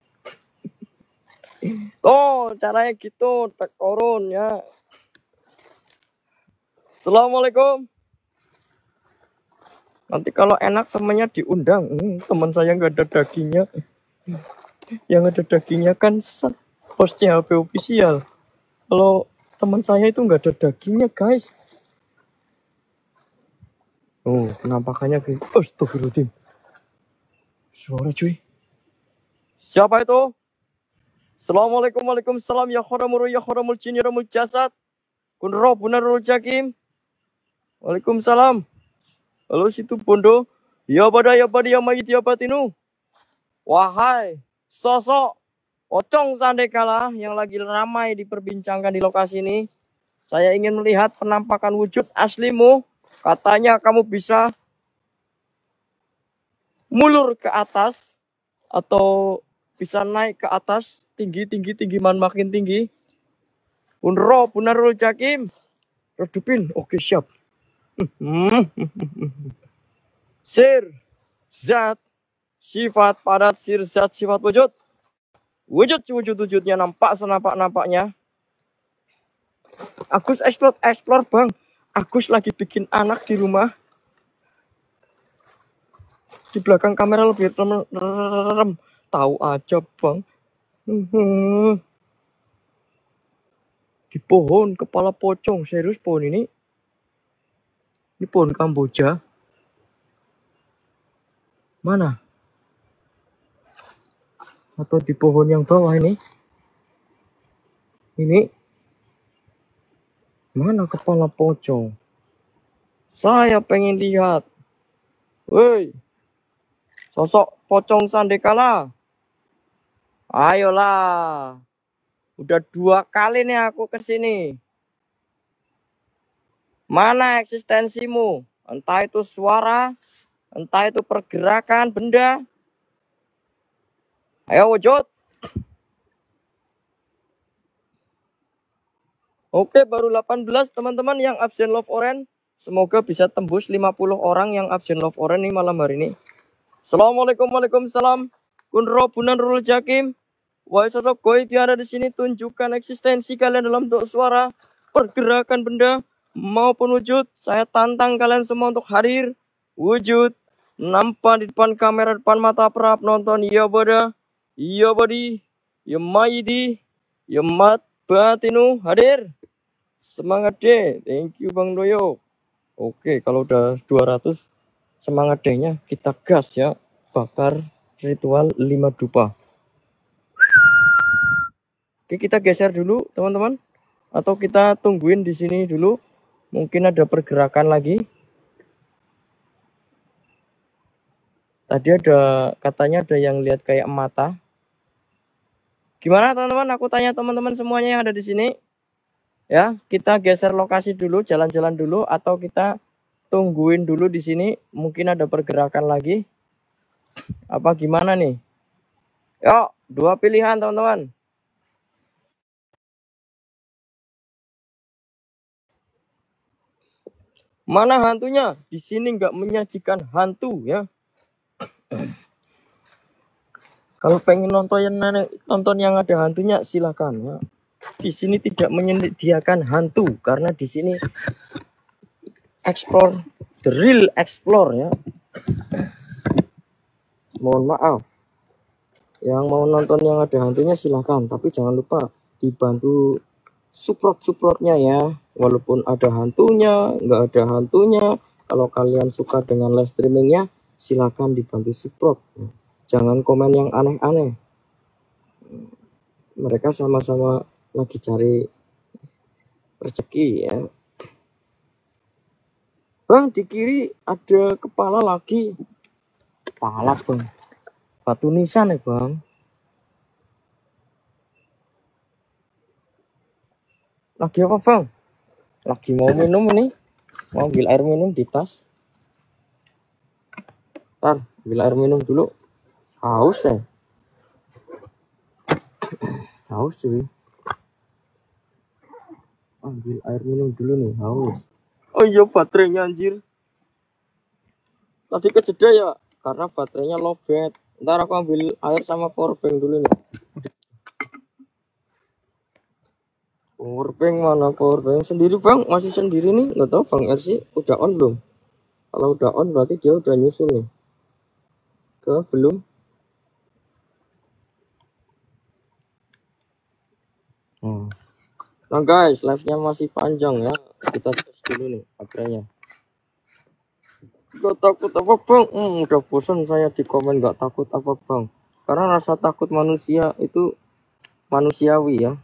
Oh, caranya gitu, tek turun ya. Assalamualaikum. Nanti kalau enak temennya diundang. Teman saya nggak ada dagingnya. Yang ada dagingnya kan hostnya HP official. Kalau teman saya itu nggak ada dagingnya guys. Oh, penampakannya kayak astagfirullahaladzim. Suara cuy. Siapa itu? Assalamualaikum, waalaikumsalam, ya kharamul jin, ya ramul jasad. Kun Rabbunarul Jakim. Waalaikumsalam. Halo situ Bondo. Ya pada ya mayit ya batinu. Wahai sosok Pocong Sandekala yang lagi ramai diperbincangkan di lokasi ini. Saya ingin melihat penampakan wujud aslimu. Katanya kamu bisa mulur ke atas atau bisa naik ke atas tinggi makin tinggi. Unro Bunarul Jakim. Redupin. Oke, siap. Sir zat sifat padat, sir zat sifat wujud. Wujudnya nampak senampak-nampaknya. Agus explore bang. Agus lagi bikin anak di rumah. Di belakang kamera lebih rem. Tahu aja bang. Di pohon kepala pocong. Serius pohon ini? Ini pohon Kamboja. Mana? Atau di pohon yang bawah ini? Ini? Mana kepala pocong? Saya pengen lihat. Woi, sosok Pocong Sandekala. Ayolah. Udah 2 kali nih aku kesini. Mana eksistensimu? Entah itu suara, entah itu pergerakan benda. Ayo wujud. Oke, baru 18 teman-teman yang absen love orange. Semoga bisa tembus 50 orang yang absen love orange nih malam hari ini. Assalamualaikum, waalaikumsalam. Kun Rabbunarul Jakim. Wahai sosok goib yang ada di sini, tunjukkan eksistensi kalian dalam bentuk suara, pergerakan benda, maupun wujud. Saya tantang kalian semua untuk hadir. Wujud. Nampak di depan kamera, depan mata para penonton. Ya bada, ya badi, ya mayidi, ya mat batinu. Hadir. Semangat deh. Thank you Bang Doyo. Oke, kalau udah 200 semangat dehnya kita gas ya. Bakar ritual 5 dupa. Oke, kita geser dulu teman-teman, atau kita tungguin di sini dulu. Mungkin ada pergerakan lagi. Tadi katanya ada yang lihat kayak mata. Gimana teman-teman? Aku tanya teman-teman semuanya yang ada di sini. Ya, kita geser lokasi dulu, jalan-jalan dulu, atau kita tungguin dulu di sini. Mungkin ada pergerakan lagi. Apa gimana nih? Yuk, dua pilihan teman-teman. Mana hantunya? Di sini nggak menyajikan hantu ya. Kalau pengen nonton yang ada hantunya silakan ya. Di sini tidak menyediakan hantu karena di sini explore the real explore ya. Mohon maaf. Yang mau nonton yang ada hantunya silahkan, tapi jangan lupa dibantu support-supportnya ya. Walaupun ada hantunya, nggak ada hantunya, kalau kalian suka dengan live streamingnya, silahkan dibantu support. Jangan komen yang aneh-aneh. Mereka sama-sama lagi cari rezeki ya. Bang, di kiri ada kepala lagi. Kepala bang. Batu nisan ya bang. Lagi apa bang? Lagi mau minum nih. Mau ambil air minum di tas. Ntar, ambil air minum dulu. Haus ya. Haus cuy. Ambil air minum dulu nih, haus. Oh iya baterainya anjir. Tadi kejeda ya, karena baterainya lowbat. Ntar aku ambil air sama powerbank dulu nih. Powerbank mana powerbank sendiri bang? Masih sendiri nih, nggak tahu bang RC udah on belum? Kalau udah on berarti dia udah nyusul nih. Belum. Nah guys, live-nya masih panjang ya. Kita tes dulu nih baterainya. Gak takut apa bang? Udah bosan saya di komen gak takut apa bang. Karena rasa takut manusia itu manusiawi ya.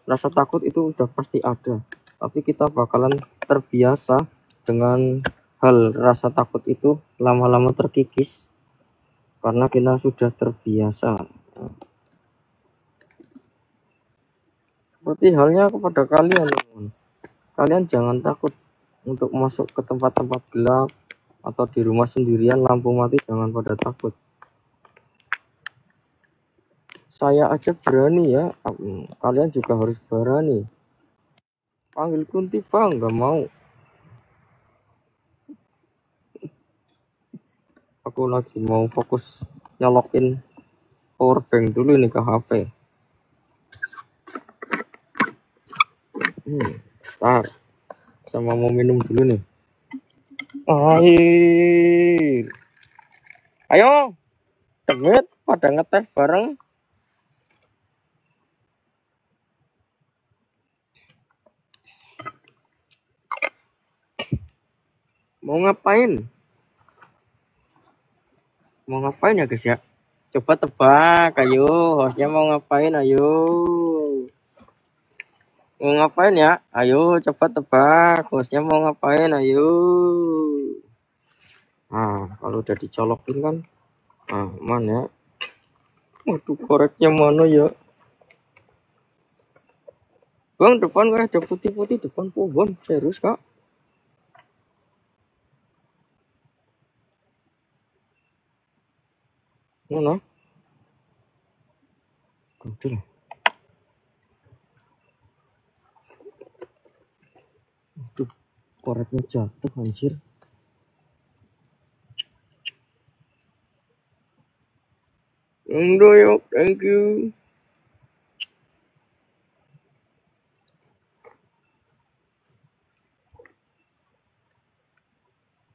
Rasa takut itu udah pasti ada. Tapi kita bakalan terbiasa dengan hal rasa takut itu, lama-lama terkikis. Karena kita sudah terbiasa. Seperti halnya kepada kalian teman. Kalian jangan takut untuk masuk ke tempat-tempat gelap atau di rumah sendirian lampu mati, jangan pada takut. Saya aja berani ya, kalian juga harus berani. Panggil Kunti bang, nggak mau. Aku lagi mau fokus nyolokin powerbank dulu nih ke HP. Ntar sama mau minum dulu nih air. Ayo demit pada ngeteh bareng. Mau ngapain? Mau ngapain ya guys ya? Coba tebak, ayo. Hostnya mau ngapain? Ayo. Mau ngapain ya? Ayo coba tebak. Hostnya mau ngapain? Ayo. Nah, kalau udah dicolokin kan aman ya. Waduh, koreknya mana ya? Bang, depan kan ada putih-putih depan pohon. Serius kak? Mana? Udah. Aduh, koreknya jatuh anjir. Yuk, thank you.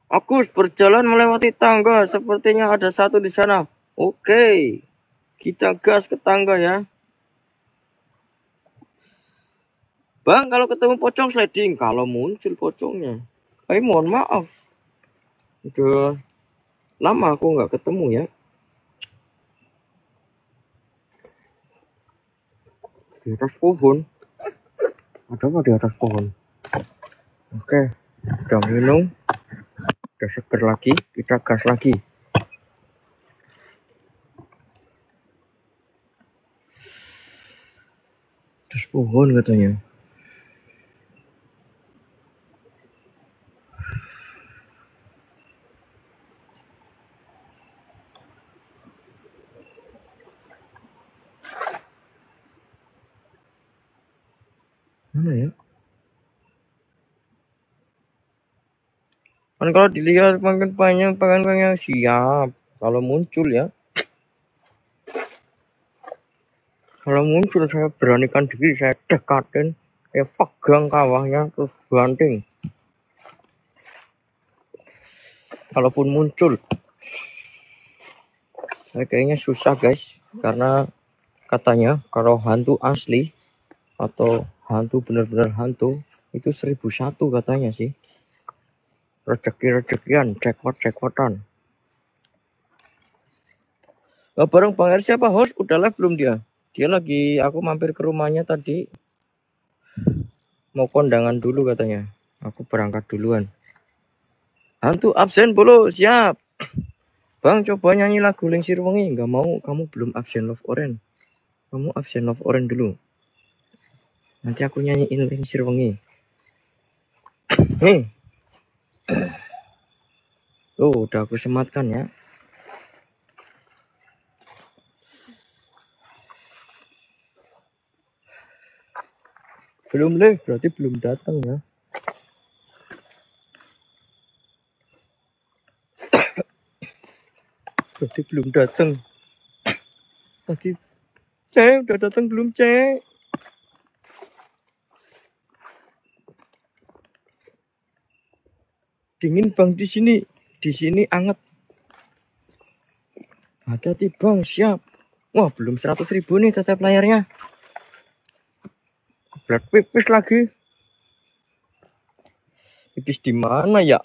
Aku berjalan melewati tangga. Sepertinya ada satu di sana. Oke. Kita gas ke tangga ya. Bang, kalau ketemu pocong sliding. Kalau muncul pocongnya. Mohon maaf. Udah lama aku nggak ketemu ya. Di atas pohon. Ada apa di atas pohon? Oke. Udah minum. Udah seger lagi. Kita gas lagi. Atas pohon katanya. Mana ya? Kan kalau dilihat makin panjang siap. Kalau muncul ya. Kalau muncul saya beranikan diri, saya dekatin, saya pegang kawahnya terus banting. Kalaupun muncul, kayaknya susah guys, karena katanya kalau hantu asli atau hantu benar-benar hantu itu 1001 katanya sih. Rezeki-rezekian, jackpot-jackpotan. Bareng Bang R siapa host? Udah live belum dia? Dia lagi, aku mampir ke rumahnya tadi. Mau kondangan dulu katanya. Aku berangkat duluan. Hantu absen bolo, siap. Bang coba nyanyi lagu Lingsir Wengi. Nggak mau, kamu belum absen Love Orange. Kamu absen Love Orange dulu. Nanti aku nyanyiin Lingsir Wengi. Nih. Oh, udah aku sematkan ya. Belum live, berarti belum datang ya. Berarti belum datang. Tadi Cek, udah datang belum, Cek? Dingin, Bang, di sini. Di sini anget. Hati-hati, Bang, siap. Wah, belum 100.000 nih tetap layarnya. Berat pipis lagi. Pipis di mana ya?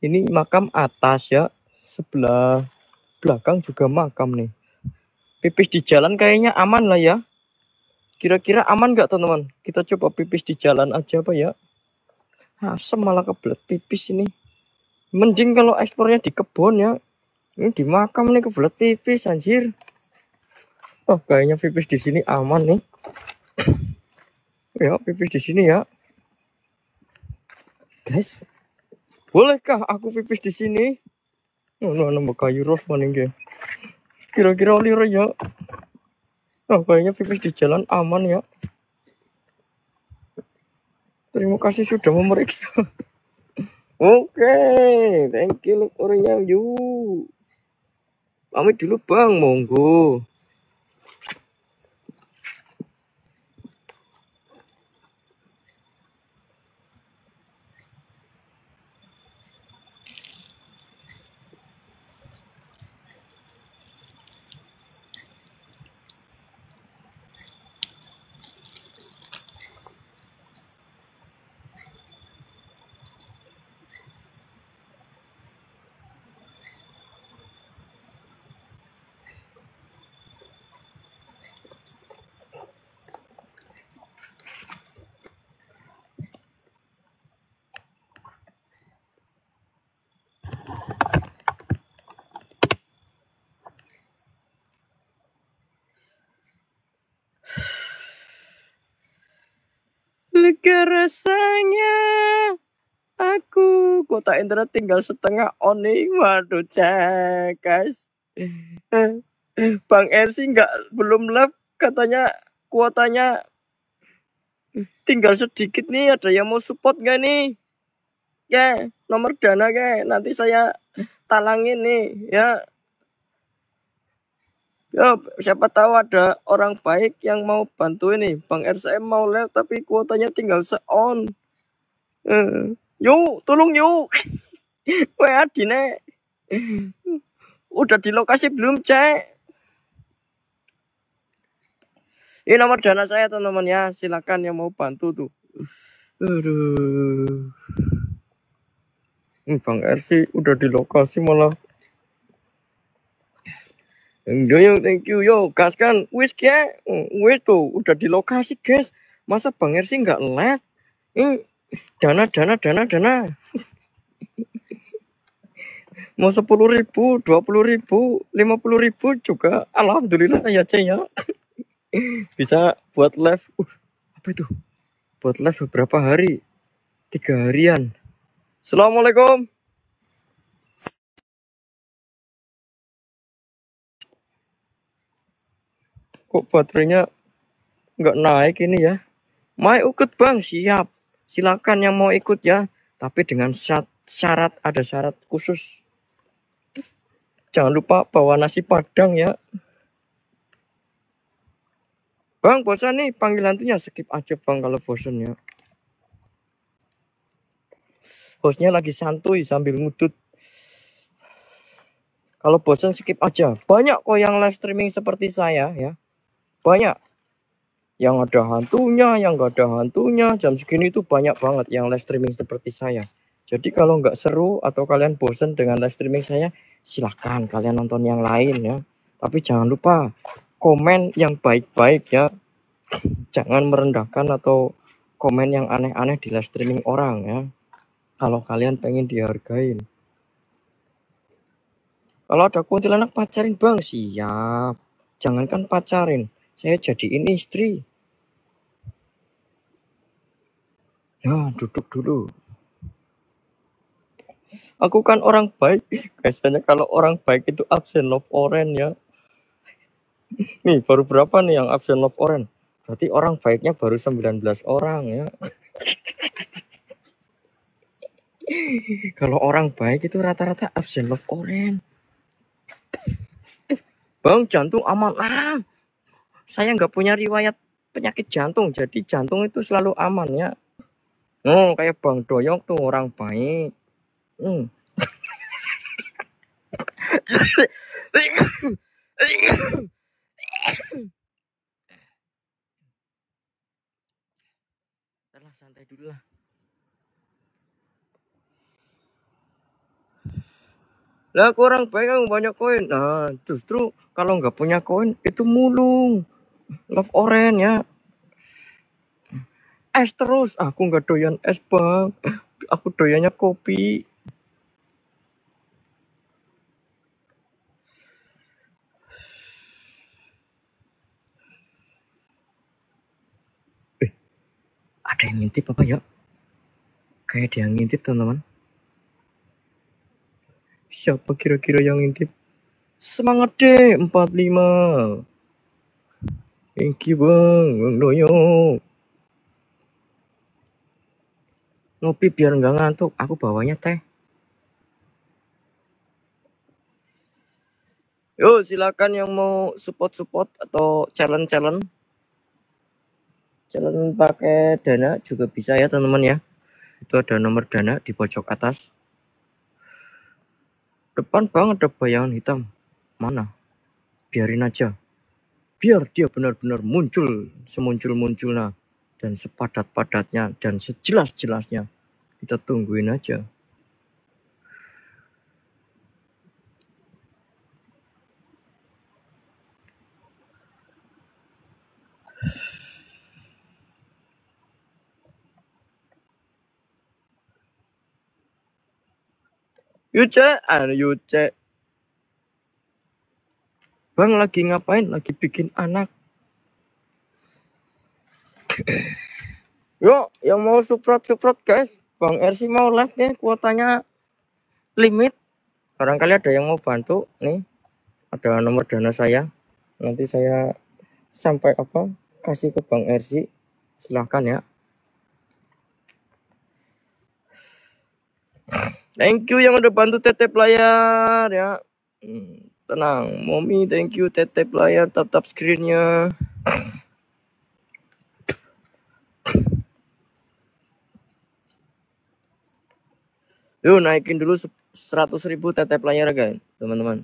Ini makam atas ya. Sebelah belakang juga makam nih. Pipis di jalan kayaknya aman lah ya. Kira-kira aman nggak teman-teman? Kita coba pipis di jalan aja apa ya? Asem malah kebelet pipis ini. Mending kalau eksplornya di kebun ya. Ini di makam nih kebelet pipis anjir. Oh kayaknya pipis di sini aman nih. Ya pipis di sini ya. Guys, bolehkah aku pipis di sini? Nambah kayu ros maning kira-kira liur ya. Oh kayaknya pipis di jalan aman ya. Terima kasih sudah memeriksa. Oke, thank you orangnya yuk. Pamit dulu Bang, monggo. Lega rasanya aku kuota internet tinggal setengah on nih. Waduh cek guys. Bang Ersi belum live katanya kuotanya tinggal sedikit nih. Ada yang mau support nggak nih? Ya nomor dana ya nanti saya talangin nih ya. Ya siapa tahu ada orang baik yang mau bantu ini. Bang RCM mau live tapi kuotanya tinggal se-on. Yuk tolong yuk. WA Dine. Udah di lokasi belum cek? Ini nomor dana saya teman-teman ya. Silakan yang mau bantu tuh. Aduh. Bang RC udah di lokasi malah. Thank you yo. Gas kan. Wis ya. Wis tuh udah di lokasi guys. Masa Bang RC nggak live? Ini dana. Mau 10.000, 20.000, 50.000 juga. Alhamdulillah ya cek ya. Bisa buat live. Apa itu? Buat live beberapa hari. 3 harian. Assalamualaikum. Kok baterainya nggak naik ini ya. Mau ikut bang, siap. Silakan yang mau ikut ya. Tapi dengan syarat, ada syarat khusus. Jangan lupa bawa nasi padang ya. Bang, bosan nih panggil hantunya. Skip aja bang kalau bosan ya. Hostnya lagi santuy sambil ngudut. Kalau bosan skip aja. Banyak kok yang live streaming seperti saya ya. Banyak. Yang ada hantunya, yang nggak ada hantunya. Jam segini tuh banyak banget yang live streaming seperti saya. Jadi kalau nggak seru atau kalian bosan dengan live streaming saya, silahkan kalian nonton yang lain ya. Tapi jangan lupa komen yang baik-baik ya. Jangan merendahkan atau komen yang aneh-aneh di live streaming orang ya. Kalau kalian pengen dihargain. Kalau ada kuntilanak pacarin bang, siap. Jangankan pacarin, saya jadiin istri. Nah, duduk dulu. Aku kan orang baik. Biasanya kalau orang baik itu absen love orange ya. Nih, baru berapa nih yang absen love orange? Berarti orang baiknya baru 19 orang ya. Kalau orang baik itu rata-rata absen love orange. Bang, jantung aman. Saya nggak punya riwayat penyakit jantung, jadi jantung itu selalu aman ya. Kayak Bang Doyok tuh orang baik. Santai dulu lah. Lah kurang baik yang banyak koin. Nah, justru kalau nggak punya koin itu mulung. Love orange ya. Es terus. Aku nggak doyan es bang. Aku doyannya kopi. Ada yang ngintip apa ya? Kayak dia yang ngintip teman-teman. Siapa kira-kira yang ngintip? Semangat deh 45. Thank you bang Doyok. Ngopi biar nggak ngantuk. Aku bawanya teh. Yuk silakan yang mau support atau challenge pakai dana juga bisa ya teman-teman ya. Itu ada nomor dana di pojok atas. Depan bang ada bayangan hitam. Mana? Biarin aja. Biar dia benar-benar muncul semuncul-munculnya dan sepadat-padatnya dan sejelas-jelasnya. Kita tungguin aja. Yuce. Bang lagi ngapain? Lagi bikin anak. Yuk, yang mau support guys. Bang RC mau live nih, kuotanya limit. Barangkali ada yang mau bantu nih. Ada nomor dana saya. Nanti saya sampai kasih ke Bang RC. Silahkan ya. Thank you yang udah bantu tetep layar ya. Tenang, Mommy, thank you tetep layar, tap screennya. Yuk naikin dulu 100.000 tetep layar guys, teman-teman.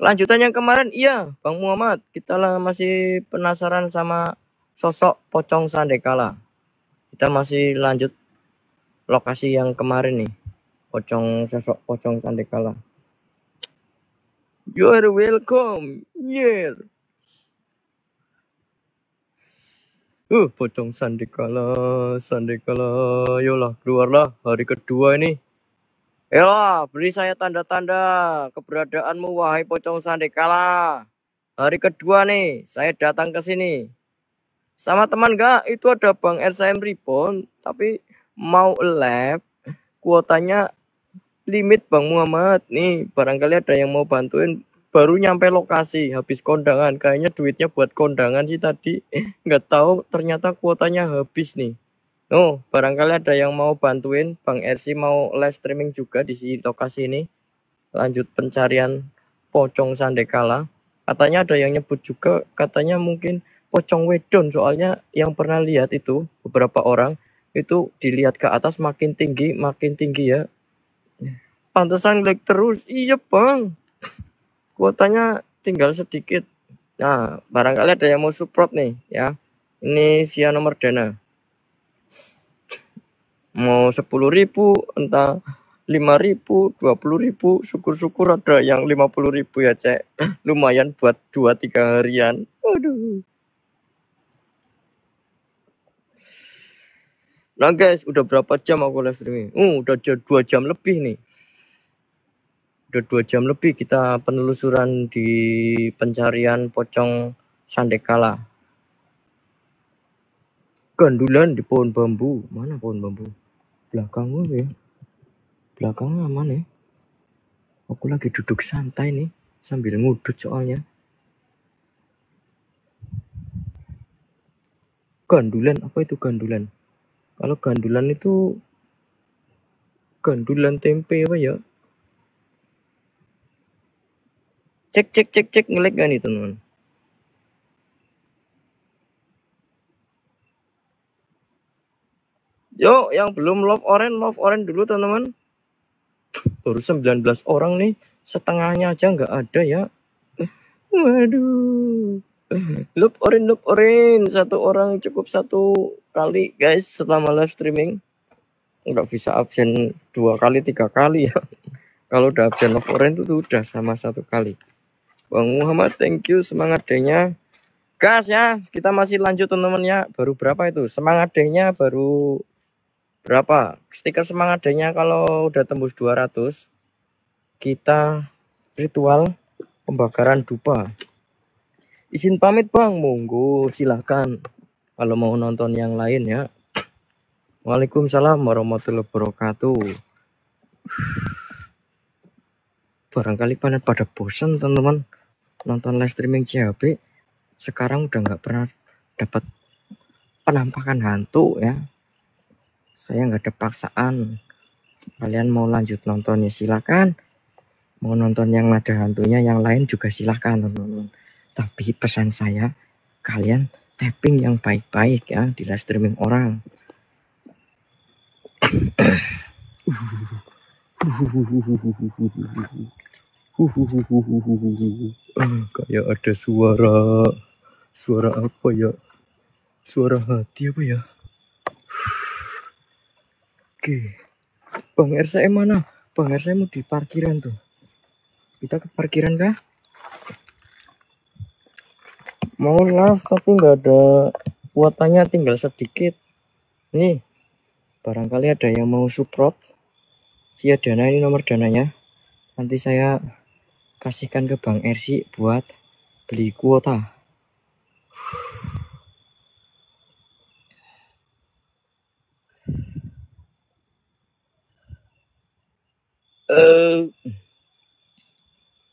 Kelanjutan yang kemarin, iya, Bang Muhammad, kita masih penasaran sama sosok pocong Sandekala. Kita masih lanjut lokasi yang kemarin nih, sosok pocong Sandekala. You are welcome, yeah. Pocong Sandekala, yolah keluarlah hari kedua ini. Elah, beri saya tanda-tanda keberadaanmu wahai pocong Sandekala. Hari kedua nih, saya datang ke sini. Sama teman gak? Itu ada Bang RSM Reborn, tapi mau lab, kuotanya limit Bang Muhammad. Nih, barangkali ada yang mau bantuin baru nyampe lokasi habis kondangan. Kayaknya duitnya buat kondangan sih tadi. Nggak tahu ternyata kuotanya habis nih. Oh, barangkali ada yang mau bantuin Bang RC mau live streaming juga di lokasi ini. Lanjut pencarian pocong Sandekala. Katanya ada yang nyebut juga, katanya mungkin pocong wedon, soalnya yang pernah lihat itu beberapa orang itu dilihat ke atas makin tinggi ya. Pantesan like terus. Iya bang, kuotanya tinggal sedikit. Nah, barangkali ada yang mau support nih ya. Ini via nomor dana. Mau 10.000, entah 5.000, 20.000, syukur-syukur ada yang 50.000 ya cek. Lumayan buat 2-3 harian. Aduh. Nah guys, udah berapa jam aku live streaming? Udah 2 jam lebih nih. Udah 2 jam lebih kita penelusuran di pencarian pocong Sandekala. Gandulan di pohon bambu. Mana pohon bambu? Belakang gue ya. Belakangnya aman ya. Aku lagi duduk santai nih sambil ngudut soalnya. Gandulan, apa itu gandulan? Kalau gandulan itu gandulan tempe apa ya? Cek ngelek gak nih teman-teman? Yo, yang belum love orange dulu teman-teman. Baru 19 orang nih, setengahnya aja nggak ada ya. Waduh. Love orange, satu orang cukup satu kali guys selama live streaming. Nggak bisa absen 2 kali 3 kali ya. Kalau udah absen love orange itu udah sama 1 kali. Bang Muhammad, thank you semangat D-nya. Gas ya, kita masih lanjut teman-teman ya. Baru berapa itu? Semangat D-nya baru berapa? Stiker semangat D-nya kalau udah tembus 200, kita ritual pembakaran dupa. Izin pamit bang, monggo silahkan. Kalau mau nonton yang lain ya. Waalaikumsalam warahmatullahi wabarakatuh. Barangkali pada bosan teman-teman nonton live streaming CHP. Sekarang udah nggak pernah dapat penampakan hantu ya. Saya nggak ada paksaan. Kalian mau lanjut nontonnya silakan. Mau nonton yang ada hantunya yang lain juga silakan teman-teman. Tapi pesan saya, kalian tapping yang baik-baik ya di live streaming orang. Kayak ada suara apa ya? Suara hati apa ya? Oke, Bang RCM mana? Bang RCM mau di parkiran tuh. Kita ke parkiran kah? Mau live tapi nggak ada kuotanya, tinggal sedikit. Nih, barangkali ada yang mau support via dana, ini nomor dananya. Nanti saya kasihkan ke Bang RC buat beli kuota.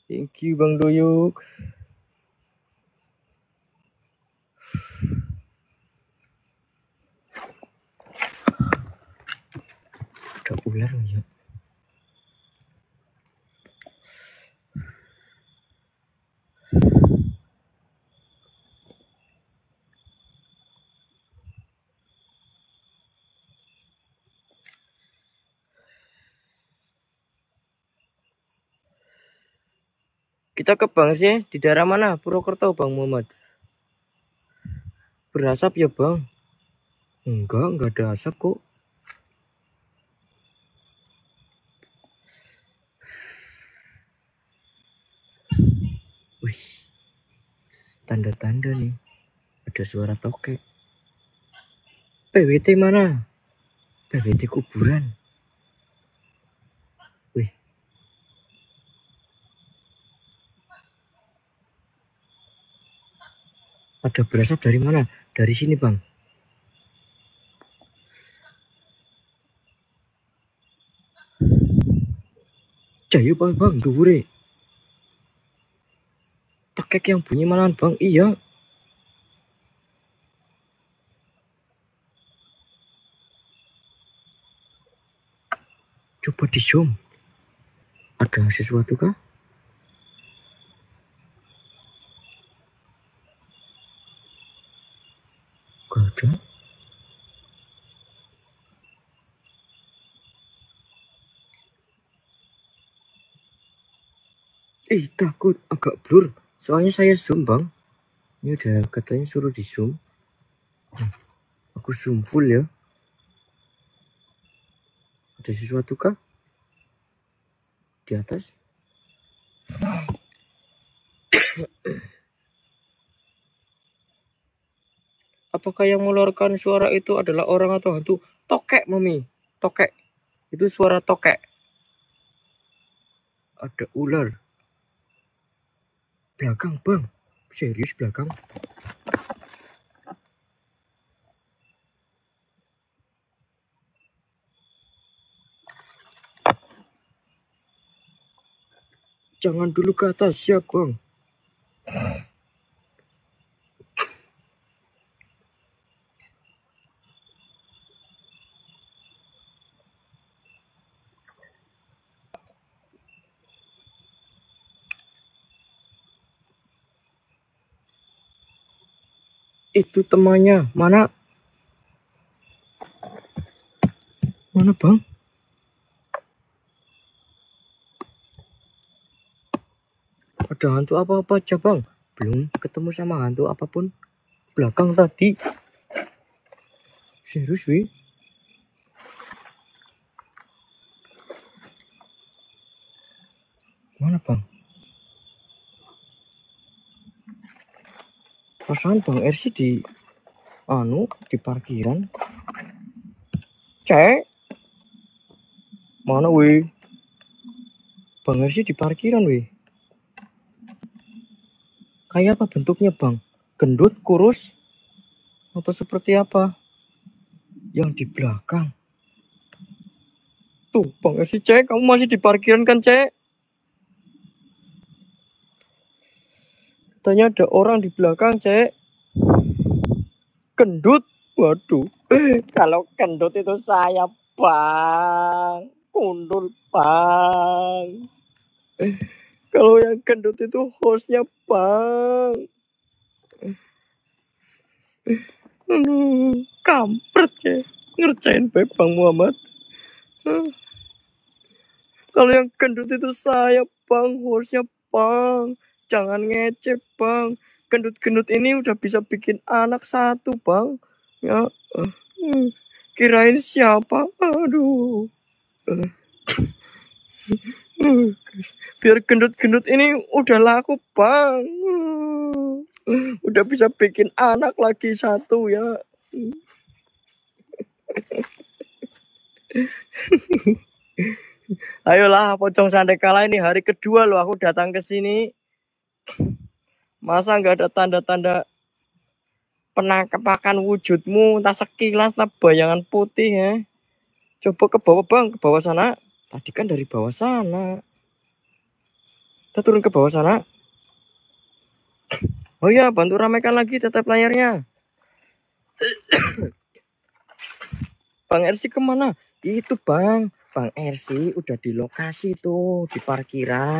Thank you Bang Doyuk. Ada ular ya. Kita ke Bang sih di daerah mana? Purwokerto Bang Muhammad. Berasap ya Bang? Enggak ada asap kok. Wih, tanda-tanda nih. Ada suara tokek. PWT mana? PWT kuburan. Wih. Ada berasap dari mana? Dari sini Bang. Jayu Bang, dure. kek yang bunyi malahan bang. Iya. Coba di zoom. Ada sesuatu kah? Gak ada. Takut agak blur. Soalnya saya zoom bang. Ini udah katanya suruh di zoom. Aku zoom full ya. Ada sesuatu kah? Di atas? Apakah yang mengeluarkan suara itu adalah orang atau hantu? Tokek, Mami. Tokek. Itu suara tokek. Ada ular. Belakang, bang. Serius belakang? Jangan dulu ke atas ya, bang. Itu temannya. Mana? Mana, bang? Ada hantu apa-apa aja, bang? Belum ketemu sama hantu apapun. Belakang tadi. Serius, wih? Mana, bang? Perasaan bang Ersi di parkiran. Cek. Mana, wih? Bang Ersi di parkiran, wih. Kayak apa bentuknya, bang? Gendut, kurus, atau seperti apa? Yang di belakang. Tuh, bang Ersi, cek. Kamu masih di parkiran kan, cek? Katanya ada orang di belakang, cek. Gendut. Waduh. Kalau gendut itu saya, bang. Kundul, bang. Kalau yang gendut itu hostnya, bang. Kampret ya. Ngerjain baik Bang Muhammad. Kalau yang gendut itu saya, bang. Hostnya, bang. Jangan ngecek, bang. Gendut-gendut ini udah bisa bikin anak satu, bang. Ya. Kirain siapa? Aduh. Biar gendut-gendut ini udah laku, bang. Udah bisa bikin anak lagi satu ya. Ayolah, Pocong Sandekala, ini hari kedua loh aku datang ke sini. Masa nggak ada tanda-tanda penampakan wujudmu, entah sekilas, entah bayangan putih ya. Coba ke bawah, bang, ke bawah sana. Tadi kan dari bawah sana. Kita turun ke bawah sana. Oh iya, bantu ramaikan lagi tetap layarnya. Bang Ersi kemana? Itu, bang. Bang Ersi udah di lokasi tuh, di parkiran.